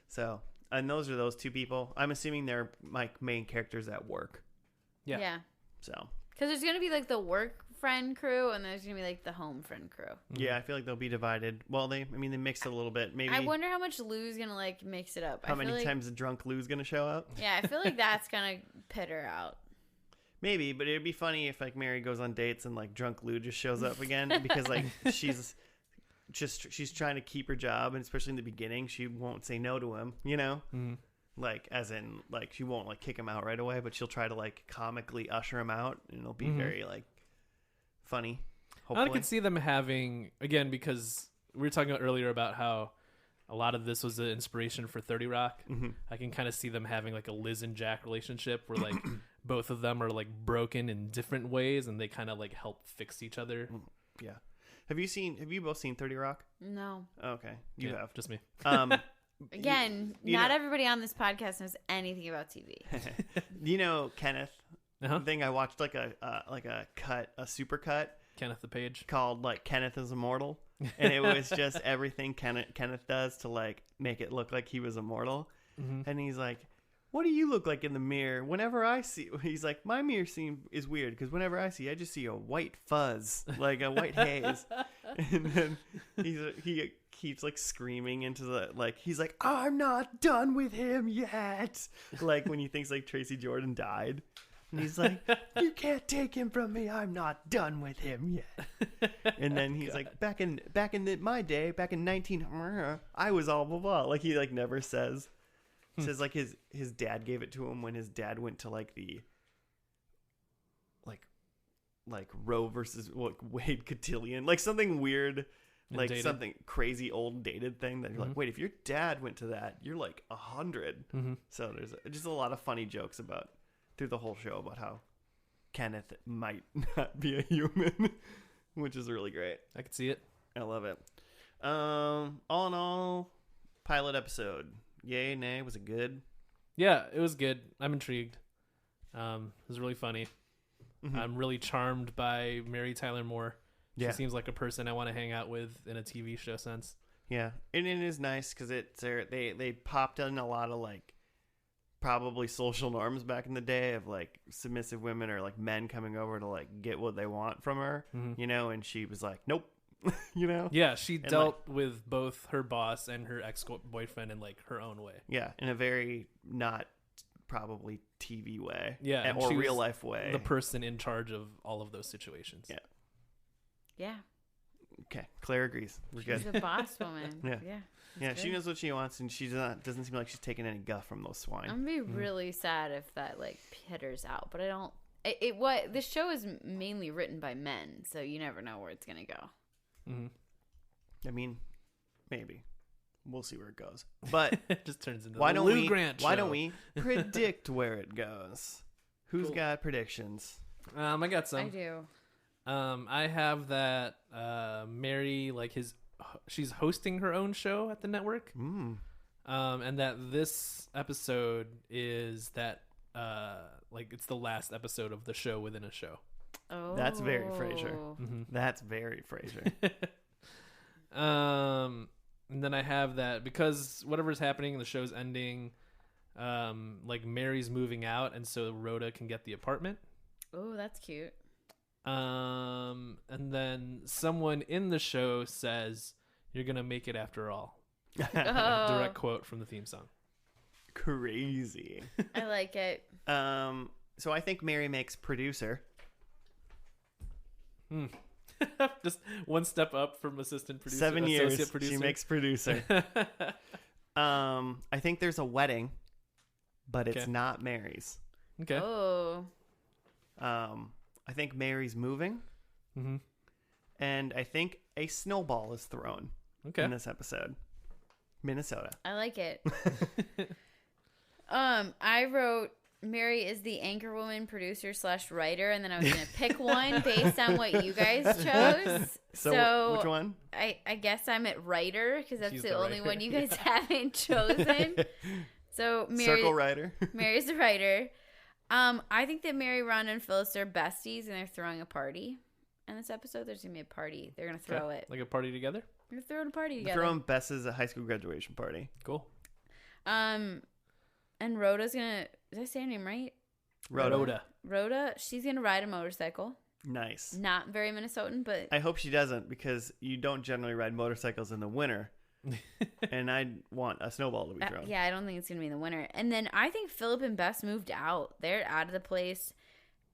S1: So, and those are those two people. I'm assuming they're my main characters at work.
S2: Yeah.
S1: So
S3: Because there's going to be like the work friend crew, and there's going to be like the home friend crew.
S1: yeah, I feel like they'll be divided. Well, they mixed it a little bit. Maybe
S3: I wonder how much Lou's going to like mix it up.
S1: how
S3: I feel
S1: many
S3: like,
S1: times the drunk Lou's gonna show up.
S3: Yeah, I feel like that's going to pit her out.
S1: Maybe, but it'd be funny if like Mary goes on dates and like drunk Lou just shows up again because like she's trying to keep her job, and especially in the beginning, she won't say no to him. You know,
S2: Mhm.
S1: like as in like she won't like kick him out right away, but she'll try to like comically usher him out, and it'll be
S2: Mhm.
S1: very like funny.
S2: I
S1: Hopefully,
S2: could see them having, again, because we were talking earlier about how a lot of this was the inspiration for 30 Rock.
S1: Mhm.
S2: I can kind of see them having like a Liz and Jack relationship where like both of them are like broken in different ways and they kind of like help fix each other.
S1: Yeah. Have you both seen 30 Rock?
S3: No.
S1: Okay, you
S2: Yeah,
S1: have.
S2: just me.
S1: Um,
S3: Again,
S1: you
S3: not
S1: know-
S3: everybody on this podcast knows anything about TV.
S1: you know Kenneth.
S2: Uh-huh.
S1: The thing I watched like a super cut
S2: Kenneth the Page.
S1: called like Kenneth is Immortal, and it was just everything Kenneth does to like make it look like he was immortal.
S2: Mhm.
S1: And he's like, what do you look like in the mirror? Whenever I see, he's like, my mirror is weird because whenever I just see a white fuzz, like a white haze. And then he keeps like screaming into the, like, he's like, I'm not done with him yet. Like when he thinks like Tracy Jordan died. And he's like, you can't take him from me. I'm not done with him yet. And then he's like, back in my day, back in 19, I was all blah blah. Like he like never says. Says like his dad gave it to him when his dad went to like the like Roe versus Wade cotillion, like something weird, like
S2: dated.
S1: something crazy old dated thing that you're like, wait, if your dad went to that, you're like 100. So there's just a lot of funny jokes about through the whole show about how Kenneth might not be a human, which is really great.
S2: I could see it.
S1: I love it. All in all, pilot episode. Yay, nay, was it good?
S2: Yeah, it was good. I'm intrigued. It was really funny. I'm really charmed by Mary Tyler Moore. She seems like a person I want to hang out with in a TV show sense.
S1: Yeah, and it is nice because they popped in a lot of like probably social norms back in the day of like submissive women or like men coming over to like get what they want from her, you know, and she was like, nope. You know?
S2: Yeah, she dealt with both her boss and her ex-boyfriend in like her own way.
S1: Yeah, in a very not probably TV way.
S2: Yeah,
S1: or real life way.
S2: The person in charge of all of those situations.
S1: Yeah.
S3: Yeah.
S1: Okay, Claire agrees. We're
S3: She's
S1: good.
S3: a boss woman.
S1: Yeah. Yeah, she knows what she wants, and she doesn't seem like she's taking any guff from those swine.
S3: I'm gonna be really sad if that like petters out, but I don't. This show is mainly written by men, so you never know where it's gonna go.
S1: I mean, maybe we'll see where it goes. But
S2: it just turns into
S1: why
S2: the
S1: don't
S2: Lou
S1: we?
S2: Grant
S1: Why
S2: show.
S1: don't we predict where it goes? Who's got predictions?
S2: I got some.
S3: I do.
S2: I have that Mary, like she's hosting her own show at the network. And that this episode is that like it's the last episode of the show within a show.
S3: Oh,
S1: That's very Frasier. That's very Frasier.
S2: And then I have that because whatever's happening, the show's ending. Like Mary's moving out, and so Rhoda can get the apartment.
S3: Oh, that's cute.
S2: And then someone in the show says, "You're gonna make it after all." Direct quote from the theme song.
S1: Crazy.
S3: I like it.
S1: So I think Mary makes producer.
S2: Just one step up from assistant producer.
S1: 7 years.
S2: Associate producer.
S1: She makes producer. I think there's a wedding, but it's
S2: Okay.
S1: not Mary's.
S2: Okay.
S3: Oh,
S1: I think Mary's moving, and I think a snowball is thrown in this episode. Minnesota.
S3: I like it. I wrote Mary is the anchor woman, producer / writer, and then I was gonna pick one based on what you guys chose. So
S1: which one?
S3: I guess I'm at writer because that's
S2: She's
S3: the
S2: the
S3: only
S2: writer.
S3: one you guys haven't chosen. So Mary,
S1: Circle writer.
S3: Mary's the writer. I think that Mary, Ron, and Phyllis are besties, and they're throwing a party. In this episode, there's gonna be a party. They're gonna throw it.
S2: Like a party together.
S3: They're throwing a party together.
S1: Throwing Bess's high school graduation party.
S2: Cool.
S3: And Rhoda's gonna. Did I say her name right? Rhoda. She's gonna ride a motorcycle.
S1: Nice.
S3: Not very Minnesotan, but
S1: I hope she doesn't, because you don't generally ride motorcycles in the winter. And I want a snowball to be thrown.
S3: yeah, I don't think it's gonna be in the winter. And then I think Philip and Bess moved out. They're out of the place.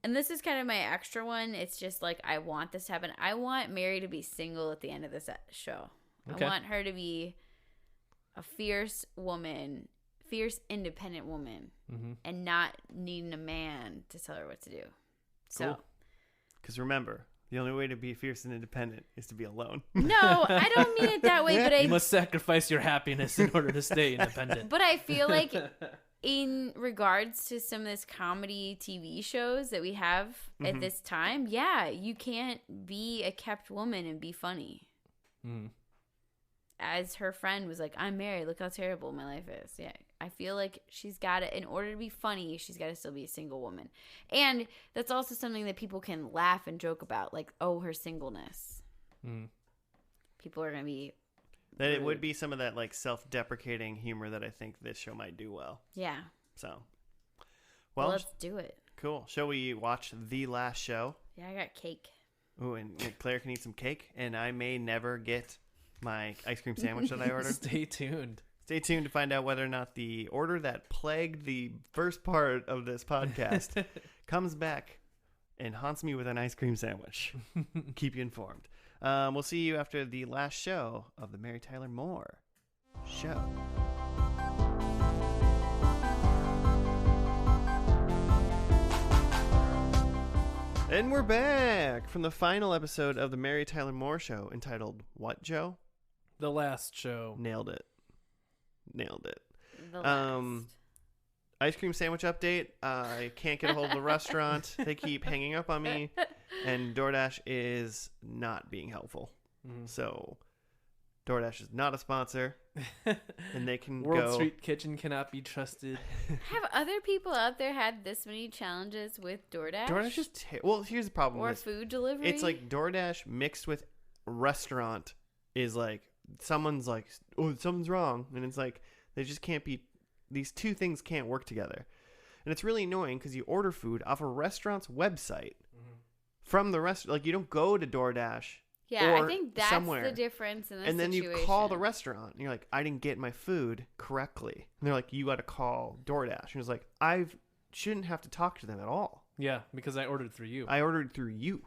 S3: And this is kind of my extra one. It's just like I want this to happen. I want Mary to be single at the end of this show.
S2: Okay.
S3: I want her to be a fierce woman, fierce independent woman, and not needing a man to tell her what to do. So.
S2: Cool.
S1: Because remember, the only way to be fierce and independent is to be alone.
S3: No, I don't mean it that way, but
S2: You must sacrifice your happiness in order to stay independent.
S3: But I feel like in regards to some of this comedy TV shows that we have at this time, yeah, you can't be a kept woman and be funny. As her friend was like, I'm married, look how terrible my life is. Yeah, I feel like she's got to, in order to be funny, she's got to still be a single woman. And that's also something that people can laugh and joke about, like, oh, her singleness. People are going to be
S1: That it would be some of that like self-deprecating humor that I think this show might do well.
S3: Yeah.
S1: So,
S3: Well,
S1: well,
S3: let's do it.
S1: cool. Shall we watch The Last Show?
S3: Yeah, I got cake.
S1: Ooh, and Claire can eat some cake, and I may never get my ice cream sandwich that I ordered.
S2: Stay tuned.
S1: Stay tuned to find out whether or not the order that plagued the first part of this podcast comes back and haunts me with an ice cream sandwich. Keep you informed. We'll see you after the last show of the Mary Tyler Moore Show. And we're back from the final episode of the Mary Tyler Moore Show entitled What, Joe?
S2: The last show.
S1: Nailed it.
S3: The last.
S1: Ice cream sandwich update. I can't get a hold of the restaurant. They keep hanging up on me. And DoorDash is not being helpful.
S2: Mhm.
S1: So DoorDash is not a sponsor. And they can
S2: World
S1: go.
S2: Street Kitchen cannot be trusted.
S3: Have other people out there had this many challenges with DoorDash?
S1: DoorDash is well, here's the problem
S3: or
S1: with
S3: food delivery?
S1: it's like DoorDash mixed with restaurant is like someone's like, oh, something's wrong. And it's like they just can't be, these two things can't work together. And it's really annoying because you order food off a restaurant's website from the restaurant. Like you don't go to DoorDash.
S3: yeah, I
S1: or
S3: think that's
S1: somewhere.
S3: the difference in this
S1: And then
S3: situation.
S1: you call the restaurant and you're like, I didn't get my food correctly. And they're like, you got to call DoorDash. And it's like, I shouldn't have to talk to them at all.
S2: Yeah, because I ordered through you.
S1: I ordered through you.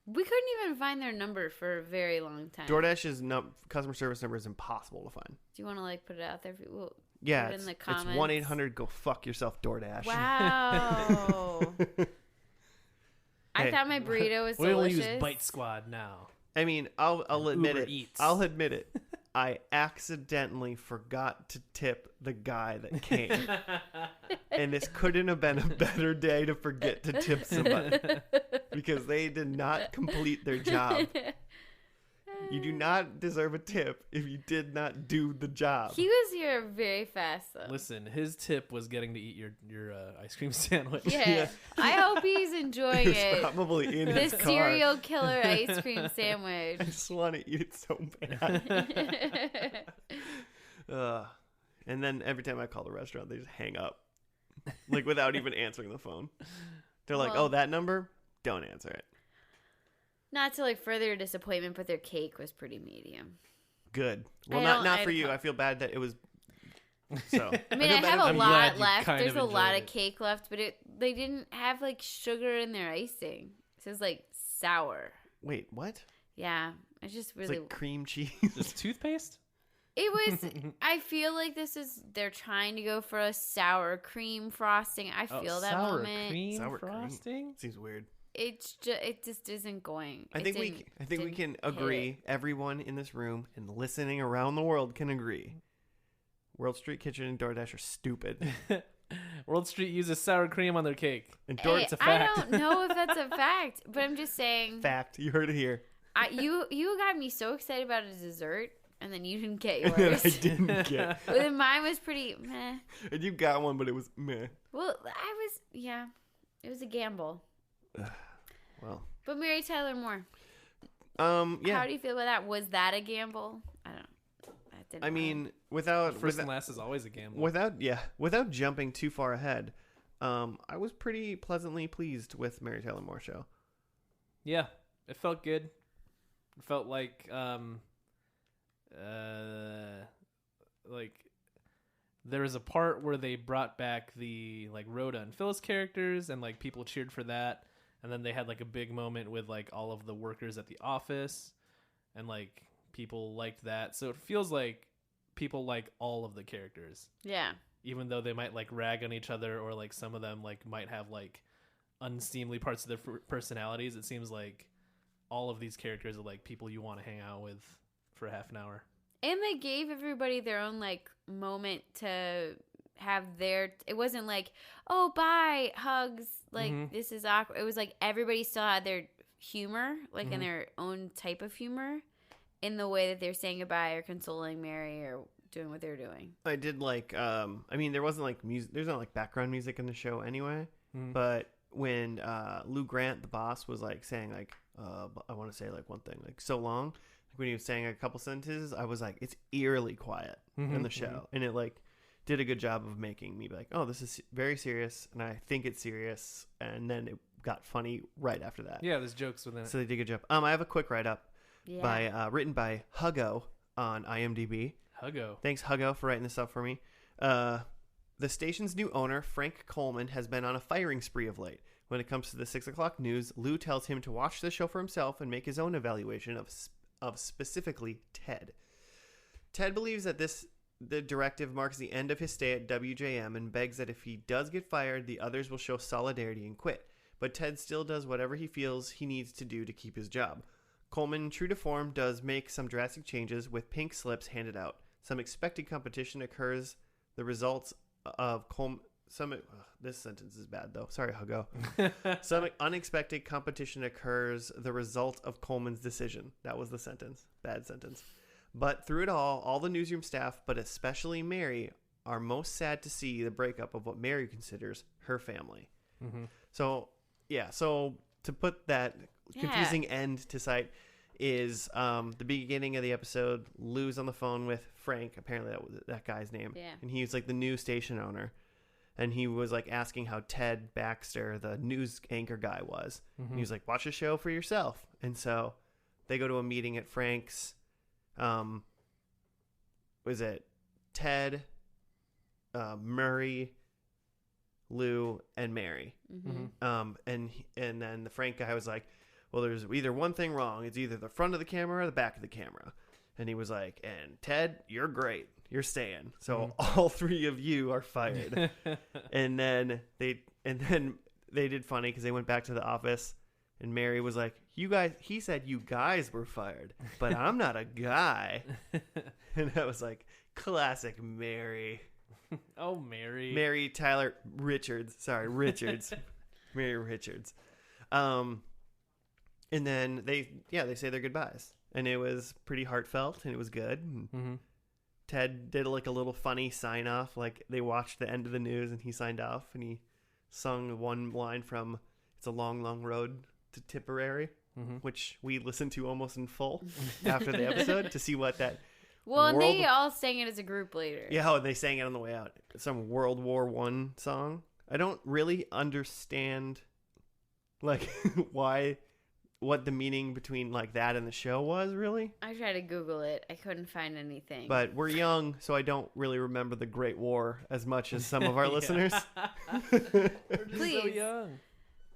S3: We couldn't even find their number for a very long time.
S1: DoorDash's customer service number is impossible to find.
S3: Do you want to like put it out there?
S1: Yeah,
S3: Put it in
S1: it's,
S3: the
S1: it's
S3: comments.
S1: 1-800 go fuck yourself DoorDash.
S3: Wow. I
S1: Hey.
S3: thought my burrito was
S2: we only
S3: delicious.
S2: use Bite Squad now.
S1: I mean, I'll admit
S2: Uber
S1: it.
S2: Eats.
S1: I'll admit it. I accidentally forgot to tip the guy that came. And this couldn't have been a better day to forget to tip somebody because they did not complete their job. You do not deserve a tip if you did not do the job.
S3: He was here very fast though.
S2: Listen, his tip was getting to eat your ice cream sandwich.
S3: Yeah.
S1: Yeah.
S3: I hope he's enjoying
S1: He was
S3: it.
S1: probably in
S3: The
S1: his car.
S3: serial killer ice cream sandwich.
S1: I just want to eat it so bad. And then every time I call the restaurant, they just hang up, like without even answering the phone. They're like,
S3: Well-
S1: "Oh, that number? Don't answer it."
S3: Not to like further your disappointment, but their cake was pretty medium.
S1: Good. Well,
S3: I
S1: not
S3: don't-
S1: not
S3: I
S1: for you.
S3: don't-
S1: I feel bad that it was. So
S3: I mean,
S1: feel
S3: I
S1: bad
S3: have
S1: if-
S3: a
S2: I'm
S3: lot
S2: glad you
S3: left.
S2: kind
S3: There's
S2: of
S3: a lot
S2: enjoyed
S3: of
S2: it.
S3: cake left, but they didn't have like sugar in their icing. So it's like sour.
S1: Wait, what?
S3: Yeah, I just
S1: It's
S3: really.
S1: like cream cheese.
S2: Just toothpaste?
S3: It was. I feel like they're trying to go for a sour cream frosting. I feel that
S2: sour
S3: moment.
S2: cream
S1: Sour cream.
S2: frosting?
S1: Seems weird.
S3: It just isn't going.
S1: I think we
S3: didn't
S1: can
S3: hit
S1: agree.
S3: it.
S1: Everyone in this room and listening around the world can agree. World Street Kitchen and DoorDash are stupid.
S2: World Street uses sour cream on their cake.
S1: And
S3: Hey,
S2: It's a
S3: I
S2: fact.
S3: don't know if that's a fact, but I'm just saying.
S1: fact, you heard it here.
S3: You got me so excited about a dessert, and then you didn't get
S1: And then
S3: yours.
S1: I didn't get.
S3: But then mine was pretty meh.
S1: And you got one, but it was meh.
S3: Well, it was a gamble.
S1: Well,
S3: But Mary Tyler Moore,
S1: yeah.
S3: how do you feel about that? Was that a gamble? I don't. That didn't
S1: I
S3: matter.
S1: mean, without
S2: First and last is always a gamble.
S1: without jumping too far ahead, I was pretty pleasantly pleased with Mary Tyler Moore Show.
S2: Yeah, it felt good. It felt like there was a part where they brought back the like Rhoda and Phyllis characters and like people cheered for that, and then they had like a big moment with like all of the workers at the office and like people liked that. So it feels like people like all of the characters,
S3: yeah.
S2: even though they might like rag on each other or like some of them like might have like unseemly parts of their personalities. It seems like all of these characters are like people you want to hang out with for half an hour.
S3: And they gave everybody their own like moment to have their. It wasn't like, oh, bye, hugs. Like this is awkward. It was like everybody still had their humor, like in their own type of humor, in the way that they're saying goodbye or consoling Mary or doing what they're doing.
S1: I did like. I mean, there wasn't like music. There's not like background music in the show anyway. But when Lou Grant, the boss, was like saying like, I want to say like one thing, like so long. When he was saying a couple sentences, I was like, it's eerily quiet in the show, and it like did a good job of making me be like, oh, this is very serious, and I think it's serious, and then it got funny right after that.
S2: Yeah, there's jokes within it.
S1: So they did a good job. I have a quick write-up
S3: Yeah.
S1: written by Huggo on IMDb.
S2: Huggo.
S1: Thanks, Huggo, for writing this up for me. The station's new owner, Frank Coleman, has been on a firing spree of late. When it comes to the 6 o'clock news, Lou tells him to watch the show for himself and make his own evaluation of specifically Ted. Ted believes that the directive marks the end of his stay at WJM and begs that if he does get fired, the others will show solidarity and quit. But Ted still does whatever he feels he needs to do to keep his job. Coleman, true to form, does make some drastic changes with pink slips handed out. Some expected competition occurs. The results of Coleman... this sentence is bad, though. Sorry, Huggo. Some unexpected competition occurs. The result of Coleman's decision. That was the sentence. Bad sentence. But through it all the newsroom staff, but especially Mary, are most sad to see the breakup of what Mary considers her family.
S2: Mm-hmm.
S1: So, yeah. So to put that confusing end to sight is the beginning of the episode. Lou's on the phone with Frank. Apparently that was that guy's name.
S3: Yeah.
S1: And he was like the new station owner. And he was like asking how Ted Baxter, the news anchor guy, was.
S2: Mm-hmm.
S1: And he was like, watch the show for yourself. And so they go to a meeting at Frank's. Was it
S3: Mm-hmm.
S1: Ted, Murray, Lou, and Mary?
S2: Mm-hmm.
S1: And then the Frank guy was like, well, there's either one thing wrong. It's either the front of the camera or the back of the camera. And he was like, and Ted, you're great. You're staying. So all three of you are fired. and then they did funny because they went back to the office and Mary was like, you guys, he said you guys were fired, but I'm not a guy. And I was like, classic Mary.
S2: Oh, Mary.
S1: Mary Tyler Richards. Sorry, Richards. Mary Richards. And then they say their goodbyes. And it was pretty heartfelt and it was good. And
S2: Mm-hmm.
S1: Ted did like a little funny sign off. Like they watched the end of the news and he signed off and he sung one line from It's a Long, Long Road to Tipperary,
S2: Mm-hmm.
S1: which we listened to almost in full after the episode to see what that.
S3: Well, and they
S1: World-
S3: all sang it as a group later.
S1: Yeah, oh, they sang it on the way out. Some World War I song. I don't really understand like what the meaning between like that and the show was really.
S3: I tried to Google it. I couldn't find anything.
S1: But we're young, so I don't really remember the Great War as much as some of our listeners.
S2: We're just so
S3: Please.
S2: young.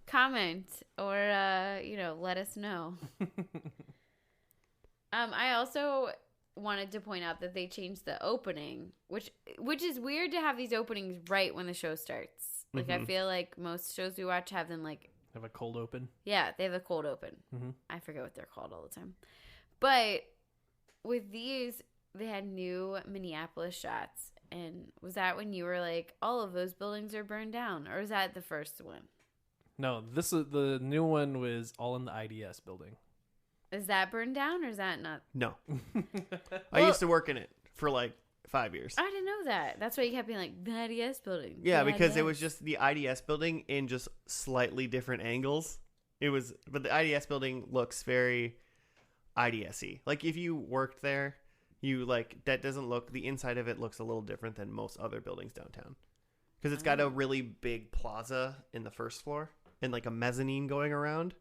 S3: Comment or let us know. I also wanted to point out that they changed the opening, which is weird to have these openings right when the show starts. Like I feel like most shows we watch have them like
S2: Have a cold open.
S3: yeah, they have a cold open.
S2: Mm-hmm.
S3: I forget what they're called all the time. But with these, they had new Minneapolis shots. And was that when you were like, all of those buildings are burned down? Or was that the first one?
S2: No, this is the new one was all in the IDS building.
S3: Is that burned down or is that not?
S1: No. I used to work in it for like 5 years.
S3: I didn't know that. That's why you kept being like, the IDS building.
S1: Yeah,
S3: the
S1: because it
S3: IDS."
S1: was just the IDS building in just slightly different angles. But the IDS building looks very IDS-y. Like if you worked there, that doesn't look, the inside of it looks a little different than most other buildings downtown. Because it's got a really big plaza in the first floor and like a mezzanine going around.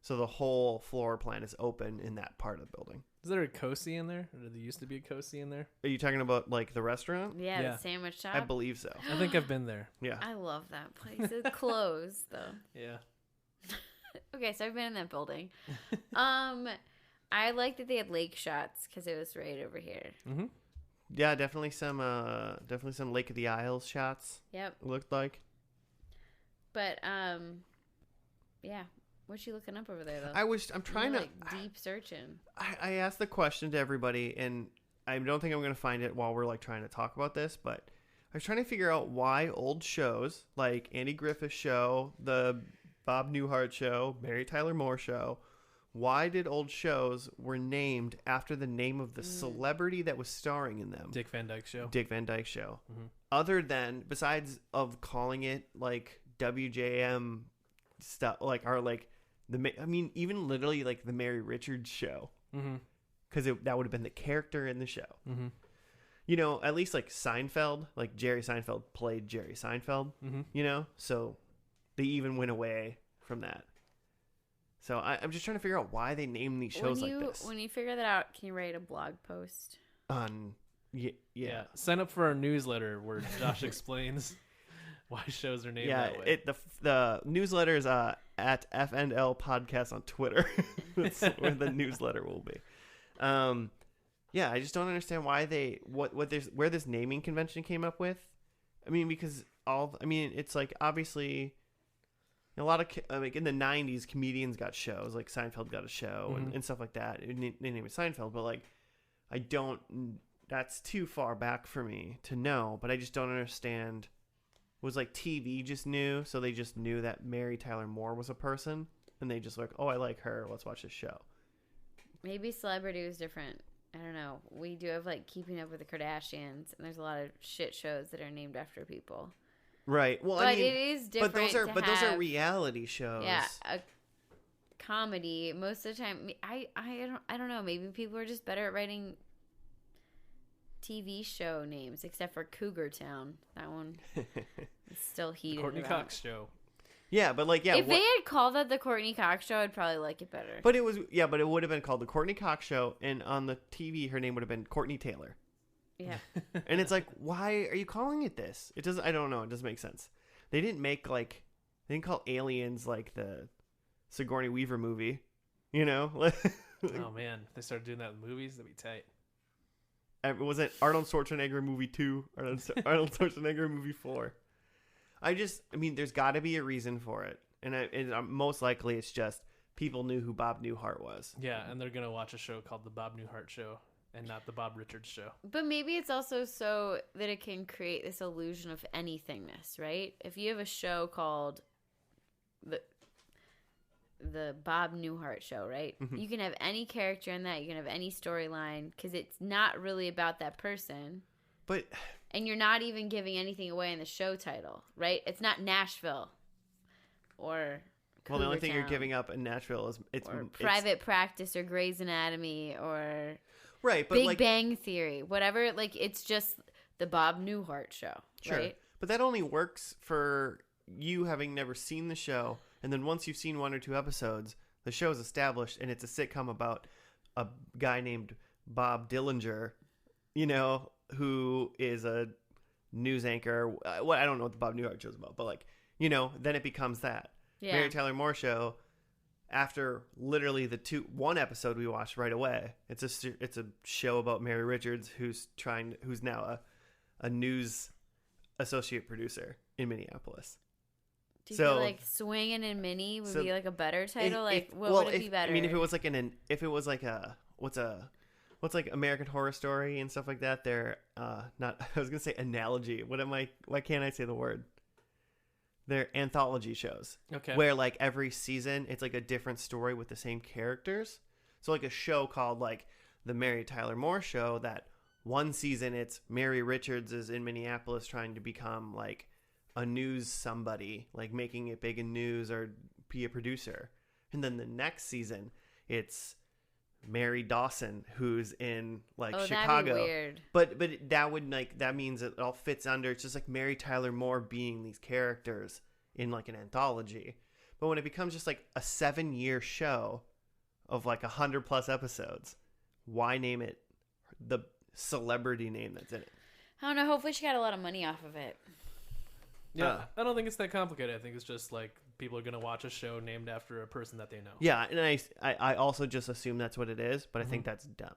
S1: So the whole floor plan is open in that part of the building.
S2: Is there a Cosi in there? Or did there used to be a Cosi in there?
S1: Are you talking about like the restaurant?
S3: Yeah,
S2: Yeah.
S3: the sandwich shop.
S1: I believe so.
S2: I think I've been there.
S1: Yeah.
S3: I love that place. It's closed though.
S2: Yeah.
S3: Okay, so I've been in that building. I like that they had lake shots because it was right over here.
S2: Mm-hmm.
S1: Yeah, definitely some Lake of the Isles shots.
S3: Yep.
S1: It looked like.
S3: But yeah. What's she looking up over there though?
S1: I'm trying
S3: You're,
S1: to.
S3: like, deep searching.
S1: I asked the question to everybody, and I don't think I'm going to find it while we're like trying to talk about this. But I was trying to figure out why old shows like Andy Griffith Show, the Bob Newhart Show, Mary Tyler Moore Show. Why did old shows were named after the name of the celebrity that was starring in them?
S2: Dick Van Dyke Show.
S1: Dick Van Dyke Show.
S2: Mm-hmm.
S1: Other than, besides of calling it like WJM stuff, like even literally like the Mary Richards Show,
S2: Mm-hmm.
S1: because that would have been the character in the show.
S2: Mm-hmm.
S1: you know, at least like Seinfeld, like Jerry Seinfeld played Jerry Seinfeld, you know, so they even went away from that. So I'm just trying to figure out why they name these shows like this.
S3: When you figure that out, can you write a blog post?
S1: Yeah.
S2: Sign up for our newsletter where Josh explains why shows are named that way.
S1: The newsletter is at FNL Podcast on Twitter. That's where the newsletter will be. Yeah, I just don't understand why where this naming convention came up with. I mean, because it's like obviously a lot of like in the 90s, comedians got shows, like Seinfeld got a show and stuff like that. They named it Seinfeld, but like that's too far back for me to know. But I just don't understand. Was like TV just new, so they just knew that Mary Tyler Moore was a person, and they just like, oh, I like her, let's watch this show.
S3: Maybe celebrity was different. I don't know. We do have like Keeping Up with the Kardashians, and there's a lot of shit shows that are named after people.
S1: Right. Well,
S3: but
S1: I mean,
S3: it is different.
S1: Those are reality shows.
S3: Yeah, a comedy. Most of the time, I don't know. Maybe people are just better at writing TV show names, except for Cougar Town. That one is still heated.
S2: Courtney Cox Show.
S1: Yeah, but like,
S3: if they had called that the Courtney Cox Show, I'd probably like it better.
S1: But it would have been called the Courtney Cox Show, and on the TV, her name would have been Courtney Taylor.
S3: Yeah.
S1: And it's like, why are you calling it this? It doesn't. I don't know. It doesn't make sense. They didn't call Aliens like the Sigourney Weaver movie. You know.
S2: Oh man, if they started doing that in movies, that'd be tight.
S1: Was it Arnold Schwarzenegger movie 2? Arnold Schwarzenegger movie 4? I mean, there's got to be a reason for it. And most likely it's just people knew who Bob Newhart was.
S2: Yeah, and they're going to watch a show called The Bob Newhart Show and not The Bob Richards Show.
S3: But maybe it's also so that it can create this illusion of anythingness, right? If you have a show called the Bob Newhart Show, right? Mm-hmm. You can have any character in that. You can have any storyline because it's not really about that person. And you're not even giving anything away in the show title, right? It's not Nashville or
S1: Cougar the only thing Town, you're giving up in Nashville is it's
S3: Private Practice or Grey's Anatomy or
S1: right, but
S3: Big Bang Theory, whatever. Like it's just the Bob Newhart Show,
S1: sure.
S3: Right?
S1: But that only works for you having never seen the show. And then once you've seen 1 or 2 episodes, the show is established, and it's a sitcom about a guy named Bob Dillinger, you know, who is a news anchor. I don't know what the Bob Newhart show is about, but like, you know, then it becomes that. Yeah. Mary Tyler Moore Show. After literally one episode we watched right away, it's a show about Mary Richards, who's now a news associate producer in Minneapolis.
S3: Do you feel like Swingin' and Minnie would be like a better title? What would it be better?
S1: I mean, if it was like what's like American Horror Story and stuff like that, they're not. I was gonna say analogy. Why can't I say the word? They're anthology shows.
S2: Okay.
S1: Where like every season it's like a different story with the same characters. So like a show called like the Mary Tyler Moore Show. That one season it's Mary Richards is in Minneapolis trying to become like a news somebody, like making it big in news or be a producer. And then the next season it's Mary Dawson who's in like Chicago.
S3: That'd be weird.
S1: But that means it all fits under, it's just like Mary Tyler Moore being these characters in like an anthology. But when it becomes just like a 7-year show of like 100+ episodes, why name it the celebrity name that's in it?
S3: I don't know. Hopefully she got a lot of money off of it.
S2: Yeah, I don't think it's that complicated. I think it's just like people are going to watch a show named after a person that they know.
S1: Yeah, and I also just assume that's what it is, but I think that's dumb.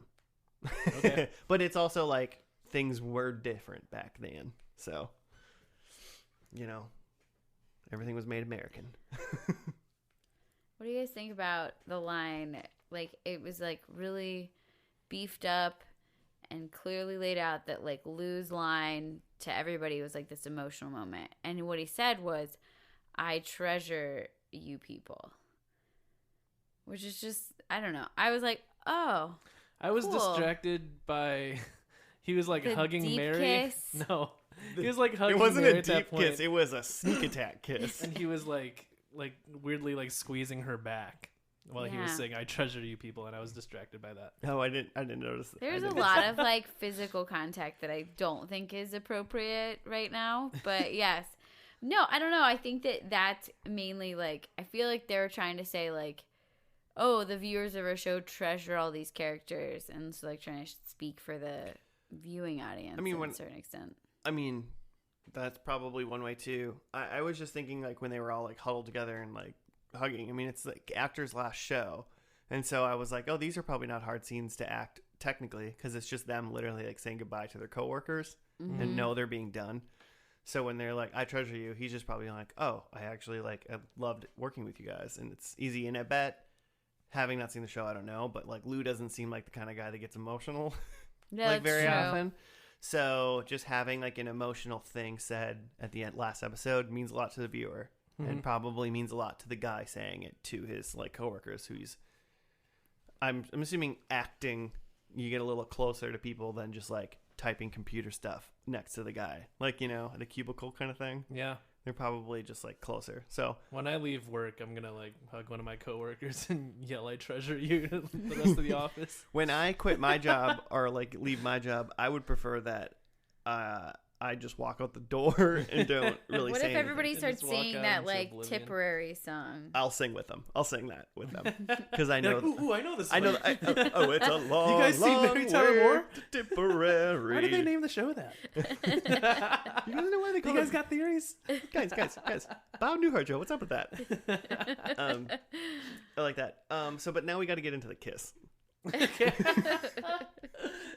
S2: Okay.
S1: But it's also like things were different back then. So, you know, everything was made American.
S3: What do you guys think about the line? Like, it was like really beefed up and clearly laid out that like Lou's line to everybody was like this emotional moment. And what he said was, I treasure you people. Which is just, I don't know. I was like, oh,
S2: I was
S3: cool.
S2: distracted by, he was like
S3: the
S2: hugging
S3: deep
S2: Mary.
S3: Kiss?
S2: No, he was like hugging
S1: It wasn't
S2: Mary
S1: a
S2: at that
S1: deep
S2: point.
S1: kiss. It was a sneak attack kiss.
S2: And he was like weirdly like squeezing her back. while he was
S3: Yeah.
S2: saying "I treasure you" people, and I was distracted by that.
S1: Oh, I didn't notice.
S3: There's
S1: I
S3: a
S1: didn't-
S3: lot of like physical contact that I don't think is appropriate right now. But yes. No, I don't know. I think that that's mainly like, I feel like they're trying to say like, oh, the viewers of our show treasure all these characters. And so like trying to speak for the viewing audience
S1: I mean,
S3: to a certain extent.
S1: I mean, that's probably one way too. I was just thinking like when they were all like huddled together and like hugging. I mean, it's like actors' last show, and so I was like, oh, these are probably not hard scenes to act technically because it's just them literally like saying goodbye to their coworkers and know they're being done. So when they're like, "I treasure you," he's just probably like, "Oh, I actually like I loved working with you guys," and it's easy. And I bet, having not seen the show, I don't know, but like Lou doesn't seem like the kind of guy that gets emotional
S3: Yeah,
S1: like
S3: that's
S1: very
S3: true.
S1: often. So just having like an emotional thing said at the end last episode means a lot to the viewer, and probably means a lot to the guy saying it to his like coworkers who he's. I'm assuming acting. You get a little closer to people than just like typing computer stuff next to the guy, like at a cubicle kind of thing.
S2: Yeah.
S1: They're probably just like closer. So
S2: When I leave work, I'm gonna like hug one of my coworkers and yell "I treasure you" to the rest of the office.
S1: when I quit my job or like leave my job, I would prefer that I just walk out the door and don't really
S3: What
S1: say
S3: if everybody
S2: And
S3: starts
S2: just walk
S3: singing
S2: out
S3: that
S2: into
S3: like
S2: oblivion.
S3: Tipperary song?
S1: I'll sing with them. I'll sing that with them because I
S2: You're
S1: know.
S2: like, ooh, I know this.
S1: I know.
S2: one.
S1: It's a long.
S2: guys seen
S1: long
S2: Mary Tyler
S1: way
S2: Moore?
S1: to Tipperary.
S2: Why did they name the show that?
S1: You guys know why they
S2: You
S1: call
S2: guys
S1: it?
S2: got theories?
S1: guys. Bob Newhart, Joe. What's up with that? I like that. But now we got to get into the kiss.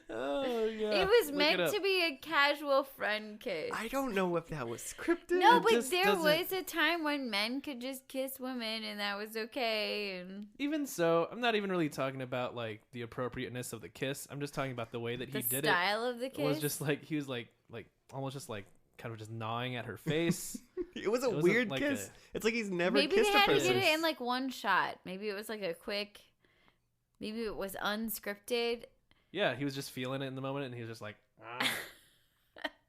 S2: Oh yeah.
S3: It was
S2: Look
S3: meant
S2: up.
S3: to be a casual friend kiss.
S1: I don't know if that was scripted.
S3: No,
S2: It
S3: but
S2: just
S3: there
S2: doesn't-
S3: was a time when men could just kiss women and that was okay. And
S2: Even so, I'm not even really talking about like the appropriateness of the kiss. I'm just talking about the way that
S3: the
S2: he did
S3: style of the
S2: it.
S3: kiss
S2: Was just like he was like almost just like kind of just gnawing at her face.
S1: It was a
S2: It wasn't
S1: weird
S2: like
S1: kiss.
S2: a-
S1: It's like he's never
S3: maybe
S1: kissed
S3: they
S1: a
S3: had to
S1: person.
S3: get it in like one shot. Maybe it was like a quick. Maybe it was unscripted.
S2: Yeah, he was just feeling it in the moment, and he was just like,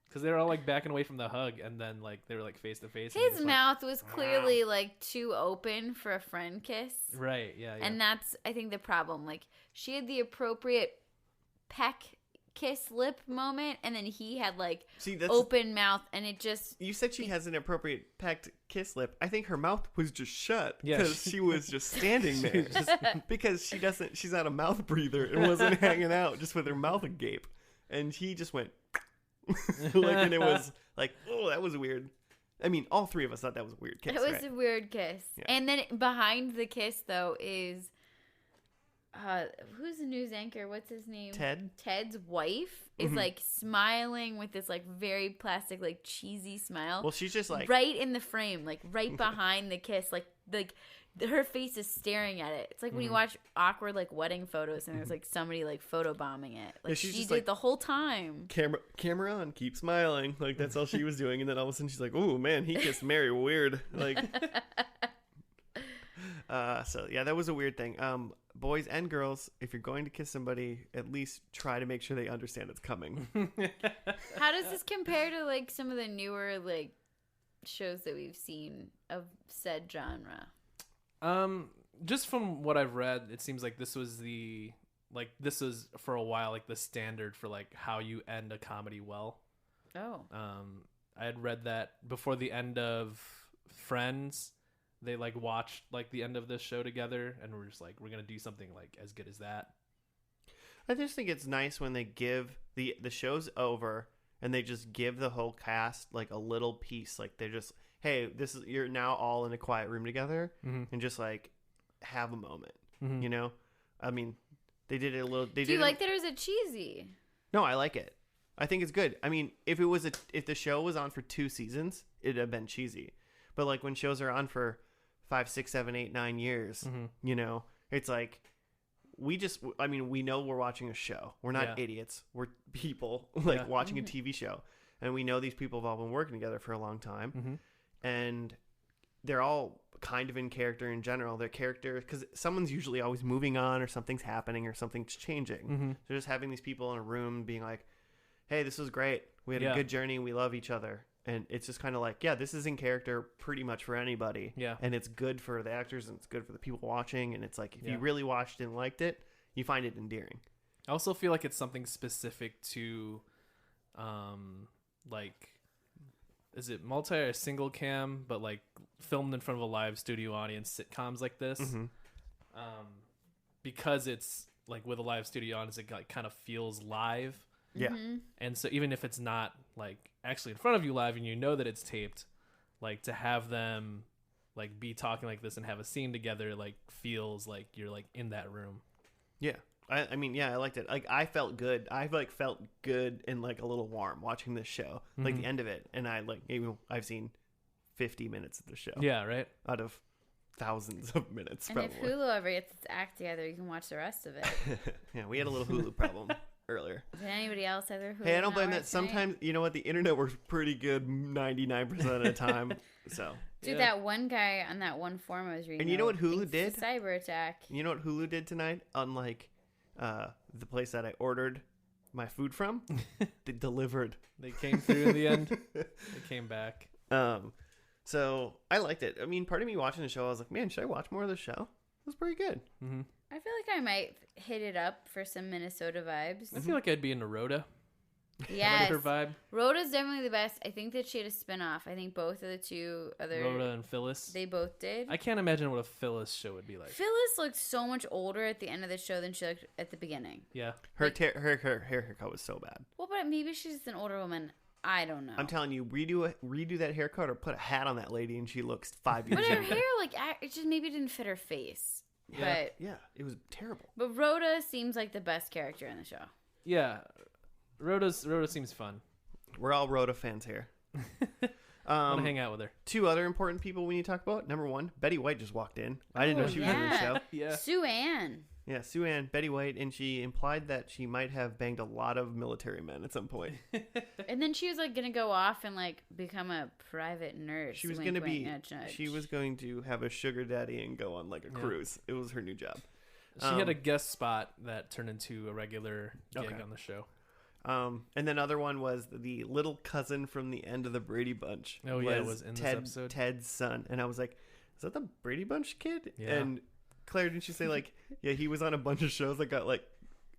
S2: because they were all like backing away from the hug, and then like they were like face to face. and he
S3: His
S2: just, like-
S3: mouth was clearly like too open for a friend kiss.
S2: Right. Yeah. Yeah.
S3: And that's, I think, the problem. Like, she had the appropriate peck kiss lip moment, and then he had like
S1: See, that's
S3: open mouth, and it just.
S1: you said she has an appropriate pecked kiss lip. I think her mouth was just shut
S2: Yeah,
S1: because she was just standing there.
S2: just-
S1: Because she's not a mouth breather and wasn't hanging out just with her mouth agape. And he just went and it was like, oh, that was weird. I mean, all three of us thought that was a weird kiss.
S3: It was
S1: right?
S3: a weird kiss.
S1: Yeah.
S3: And then behind the kiss, though, is. Who's the news anchor? What's his name?
S1: Ted?
S3: Ted's wife is like smiling with this like very plastic, like cheesy smile.
S1: Well, she's just like,
S3: right in the frame, like right behind the kiss, like her face is staring at it. It's like when you watch awkward like wedding photos and there's like somebody like photobombing it. Like
S1: Yeah, she's
S3: she
S1: just,
S3: did
S1: like-
S3: the whole time.
S1: camera on, keep smiling. Like, that's all she was doing. And then all of a sudden she's like, oh, man, he kissed Mary weird. Like, so yeah, that was a weird thing. Boys and girls, if you're going to kiss somebody, at least try to make sure they understand it's coming.
S3: How does this compare to like some of the newer like shows that we've seen of said genre?
S2: Just from what I've read, it seems like this was for a while like the standard for like how you end a comedy well.
S3: Oh.
S2: I had read that before the end of Friends, they like watched like the end of this show together and we're just like, we're gonna do something like as good as that.
S1: I just think it's nice when they give the show's over and they just give the whole cast like a little piece. Like they're just, hey, you're now all in a quiet room together and just like have a moment. You know, I mean, they did it a little.
S3: Do you like that or is it cheesy?
S1: No, I like it. I think it's good. I mean, if the show was on for 2 seasons, it'd have been cheesy. But like when shows are on for 5, 6, 7, 8, 9 years, you know, it's like we know we're watching a show. We're not idiots. We're people like watching a TV show, and we know these people have all been working together for a long time, and they're all kind of in character in general. Their character, because someone's usually always moving on, or something's happening, or something's changing. So just having these people in a room being like, hey, this was great. We had a good journey. We love each other. and it's just kind of like, yeah, this is in character pretty much for anybody.
S2: Yeah.
S1: And it's good for the actors and it's good for the people watching. And it's like, if
S2: Yeah.
S1: you really watched and liked it, you find it endearing.
S2: I also feel like it's something specific to, like, is it multi or single cam, but like filmed in front of a live studio audience sitcoms like this, because it's like with a live studio audience, it like kind of feels live.
S1: Yeah.
S2: And so even if it's not like actually in front of you live and you know that it's taped, like to have them like be talking like this and have a scene together, like feels like you're like in that room.
S1: Yeah. I mean, yeah, I liked it. Like, I felt good. I like felt good and like a little warm watching this show, like the end of it. And I like, I've seen 50 minutes of the show.
S2: Yeah. Right.
S1: Out of thousands of minutes,
S3: And
S1: probably.
S3: if Hulu ever gets its act together, you can watch the rest of it.
S1: Yeah, we had a little Hulu problem earlier.
S3: Did anybody else have their Hulu?
S1: Hey, I don't blame
S3: network
S1: that.
S3: tonight?
S1: Sometimes, you know what? The internet works pretty good 99% of the time. So,
S3: Dude,
S2: Yeah.
S3: that one guy on that one forum I was reading.
S1: And you know what Hulu
S3: thinks
S1: did?
S3: it's a cyber attack.
S1: you know what Hulu did tonight? Unlike the place that I ordered my food from, they delivered.
S2: They came through in the end. They came back.
S1: So I liked it. I mean, part of me watching the show, I was like, man, should I watch more of the show? It was pretty good.
S2: Mm-hmm.
S3: I feel like I might hit it up for some Minnesota vibes.
S2: I feel like I'd be into Rhoda.
S3: Yes.
S2: Like her vibe.
S3: Rhoda's definitely the best. I think that she had a spin-off. I think both of the two other
S2: Rhoda and Phyllis.
S3: they both did.
S2: I can't imagine what a Phyllis show would be like.
S3: Phyllis looked so much older at the end of the show than she looked at the beginning.
S2: Yeah.
S1: Her haircut was so bad.
S3: Well, but maybe she's just an older woman. I don't know.
S1: I'm telling you, redo that haircut or put a hat on that lady, and she looks 5 years
S3: But her
S1: younger.
S3: hair, like, it just maybe didn't fit her face.
S2: Yeah.
S3: But
S1: Yeah, it was terrible.
S3: Rhoda seems like the best character in the show.
S2: Yeah. Rhoda seems fun.
S1: We're all Rhoda fans here.
S2: I want to hang out with her.
S1: Two other important people we need to talk about. Number one, Betty White just walked in. I didn't know
S3: Oh,
S1: she was in the
S3: yeah.
S1: show.
S2: Yeah.
S3: Sue Ann.
S1: Yeah, Sue Ann, Betty White, and she implied that she might have banged a lot of military men at some point.
S3: And then she was like gonna go off and like become a private nurse.
S1: She was
S3: Wink,
S1: going to
S3: wink,
S1: be,
S3: nudge, nudge.
S1: she was going to have a sugar daddy and go on like a
S2: Yeah.
S1: cruise. It was her new job.
S2: She had a guest spot that turned into a regular gig
S1: Okay.
S2: on the show.
S1: And then other one was the little cousin from the end of the Brady Bunch.
S2: Oh, yeah, it was in this episode.
S1: Ted's son. And I was like, is that the Brady Bunch kid?
S2: Yeah.
S1: And Claire, didn't you say like, yeah, he was on a bunch of shows that got like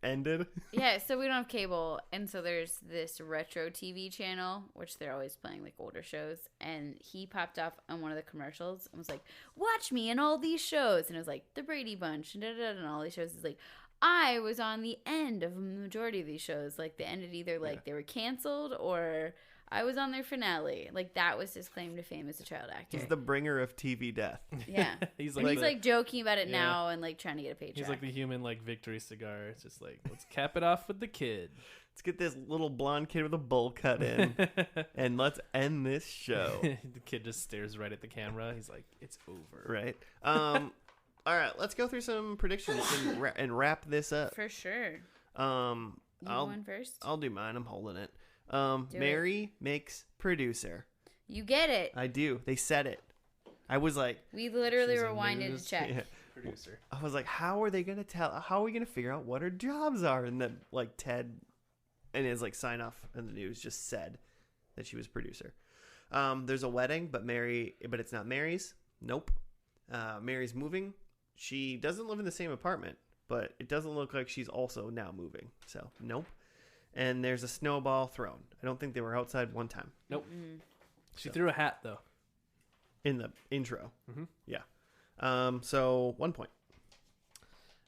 S1: ended?
S3: Yeah, so we don't have cable, and so there's this retro TV channel, which they're always playing like older shows, and he popped up on one of the commercials and was like, "Watch me in all these shows," and it was like the Brady Bunch and and all these shows. Is like, I was on the end of a majority of these shows, like the ended either like they were canceled or I was on their finale. Like that was his claim to fame as a child actor.
S1: He's the bringer of TV death.
S3: Yeah,
S2: He's
S3: and
S2: like
S3: he's
S2: the-
S3: like joking about it
S2: Yeah.
S3: now and like trying to get a paycheck.
S2: He's like the human like victory cigar. It's just like, let's cap it off with the kid.
S1: Let's get this little blonde kid with a bowl cut in and let's end this show.
S2: The kid just stares right at the camera. He's like, it's over.
S1: Right. All right, let's go through some predictions and wrap this up.
S3: For sure.
S1: You
S3: You going first?
S1: I'll do mine. I'm holding it.
S3: it.
S1: Mary makes producer.
S3: You get it.
S1: I do. They said it. I was like,
S3: We literally
S2: She's a
S3: rewinded
S2: news-
S3: to check.
S1: yeah.
S2: Producer.
S1: I was like, how are they gonna tell? How are we gonna figure out what her jobs are? And then like Ted and his like sign off in the news just said that she was producer. There's a wedding, but it's not Mary's. Nope. Mary's moving. She doesn't live in the same apartment, but it doesn't look like she's also now moving. So nope. And there's a snowball thrown. I don't think they were outside one time
S2: Nope. She threw a hat though.
S1: in the intro.
S2: Mhm.
S1: Yeah. So 1 point.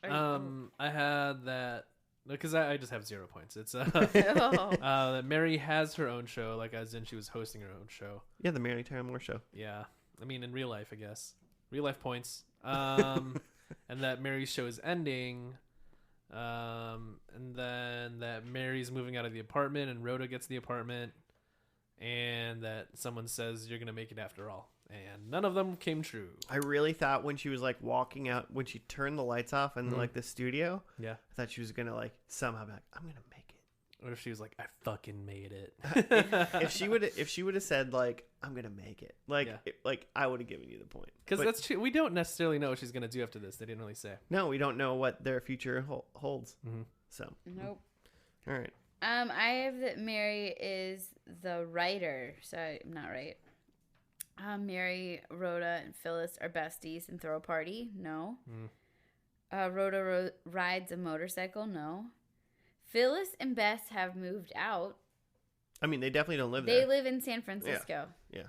S2: I had that because I just have 0 points. It's
S3: Oh.
S2: that Mary has her own show, like as in she was hosting her own show.
S1: Yeah, the Mary Tyler Moore Show.
S2: Yeah, I mean in real life, I guess real life points. And that Mary's show is ending. And then that Mary's moving out of the apartment and Rhoda gets the apartment, and that someone says you're gonna make it after all, and none of them came true.
S1: I really thought when she was like walking out, when she turned the lights off in like the studio,
S2: Yeah.
S1: I thought she was gonna like somehow be like, I'm gonna make it.
S2: Or if she was like, I fucking made it.
S1: If she would have said like, I'm gonna make it, like
S2: Yeah.
S1: like I would have given you the point.
S2: Because
S1: But
S2: that's true. We don't necessarily know what she's gonna do after this. They didn't really say.
S1: no, we don't know what their future holds.
S2: Mhm.
S1: So
S3: Nope.
S1: all right,
S3: I have that Mary is the writer. So I'm not right. Mary, Rhoda, and Phyllis are besties and throw a party. No. Rhoda rides a motorcycle. No. Phyllis and Bess have moved out.
S1: I mean, they definitely don't live
S3: They
S1: there.
S3: live in San Francisco.
S1: Yeah.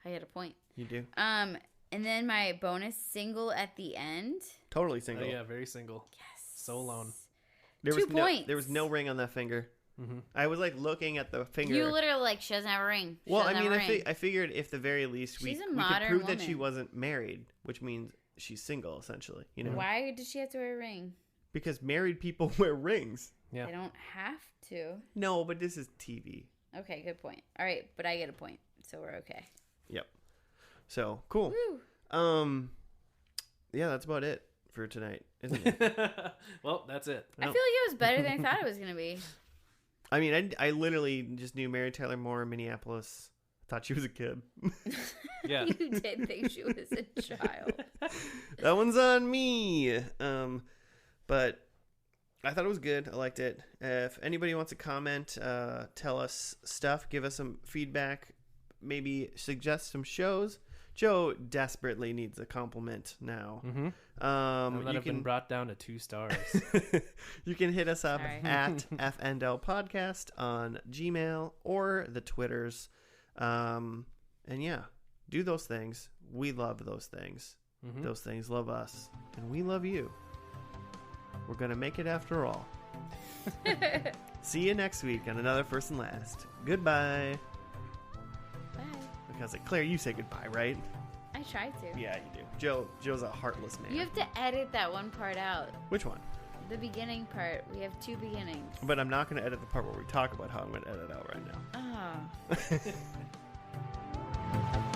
S3: I had a point.
S1: You do.
S3: And then my bonus single at the end.
S1: Totally
S2: Oh,
S1: single.
S2: yeah, very single.
S3: Yes.
S2: So alone.
S1: There
S3: 2
S1: was no,
S3: points.
S1: there was no ring on that finger.
S2: Mm-hmm.
S1: I was like looking at the finger.
S3: You literally like, she doesn't have a ring. She
S1: well, I
S3: doesn't
S1: mean,
S3: have a ring.
S1: I figured if the very least we
S3: She's a
S1: could
S3: modern
S1: prove that she
S3: woman.
S1: wasn't married, which means she's single essentially. You know,
S3: Why did she have to wear a ring?
S1: because married people wear rings.
S2: Yeah.
S3: They don't have to.
S1: No, but this is TV.
S3: Okay, good point. All right, but I get a point, so we're okay.
S1: Yep. So cool.
S3: Woo.
S1: Yeah, that's about it for tonight, isn't it?
S2: Well, that's it.
S3: I feel like it was better than I thought it was gonna be.
S1: I mean, I literally just knew Mary Tyler Moore in Minneapolis. Thought she was a kid.
S2: Yeah.
S3: You did think she was a child.
S1: That one's on me. But I thought it was good. I liked it. If anybody wants to comment, tell us stuff, give us some feedback, maybe suggest some shows. Joe desperately needs a compliment now.
S2: Mm-hmm. And
S1: You
S2: that have been
S1: can
S2: brought down to 2 stars.
S1: you can hit us up
S3: Sorry.
S1: at FNL Podcast on Gmail or the Twitters. And yeah, do those things. We love those things.
S2: Mm-hmm.
S1: Those things love us, and we love you. We're gonna make it after all. See you next week on another First and Last. Goodbye.
S3: Bye.
S1: Because like, Claire, you say goodbye, right?
S3: I tried to.
S1: Yeah, you do. Joe's a heartless man.
S3: You have to edit that one part out.
S1: Which one?
S3: The beginning part. We have 2 beginnings.
S1: But I'm not gonna edit the part where we talk about how I'm gonna edit out right now.
S3: Oh.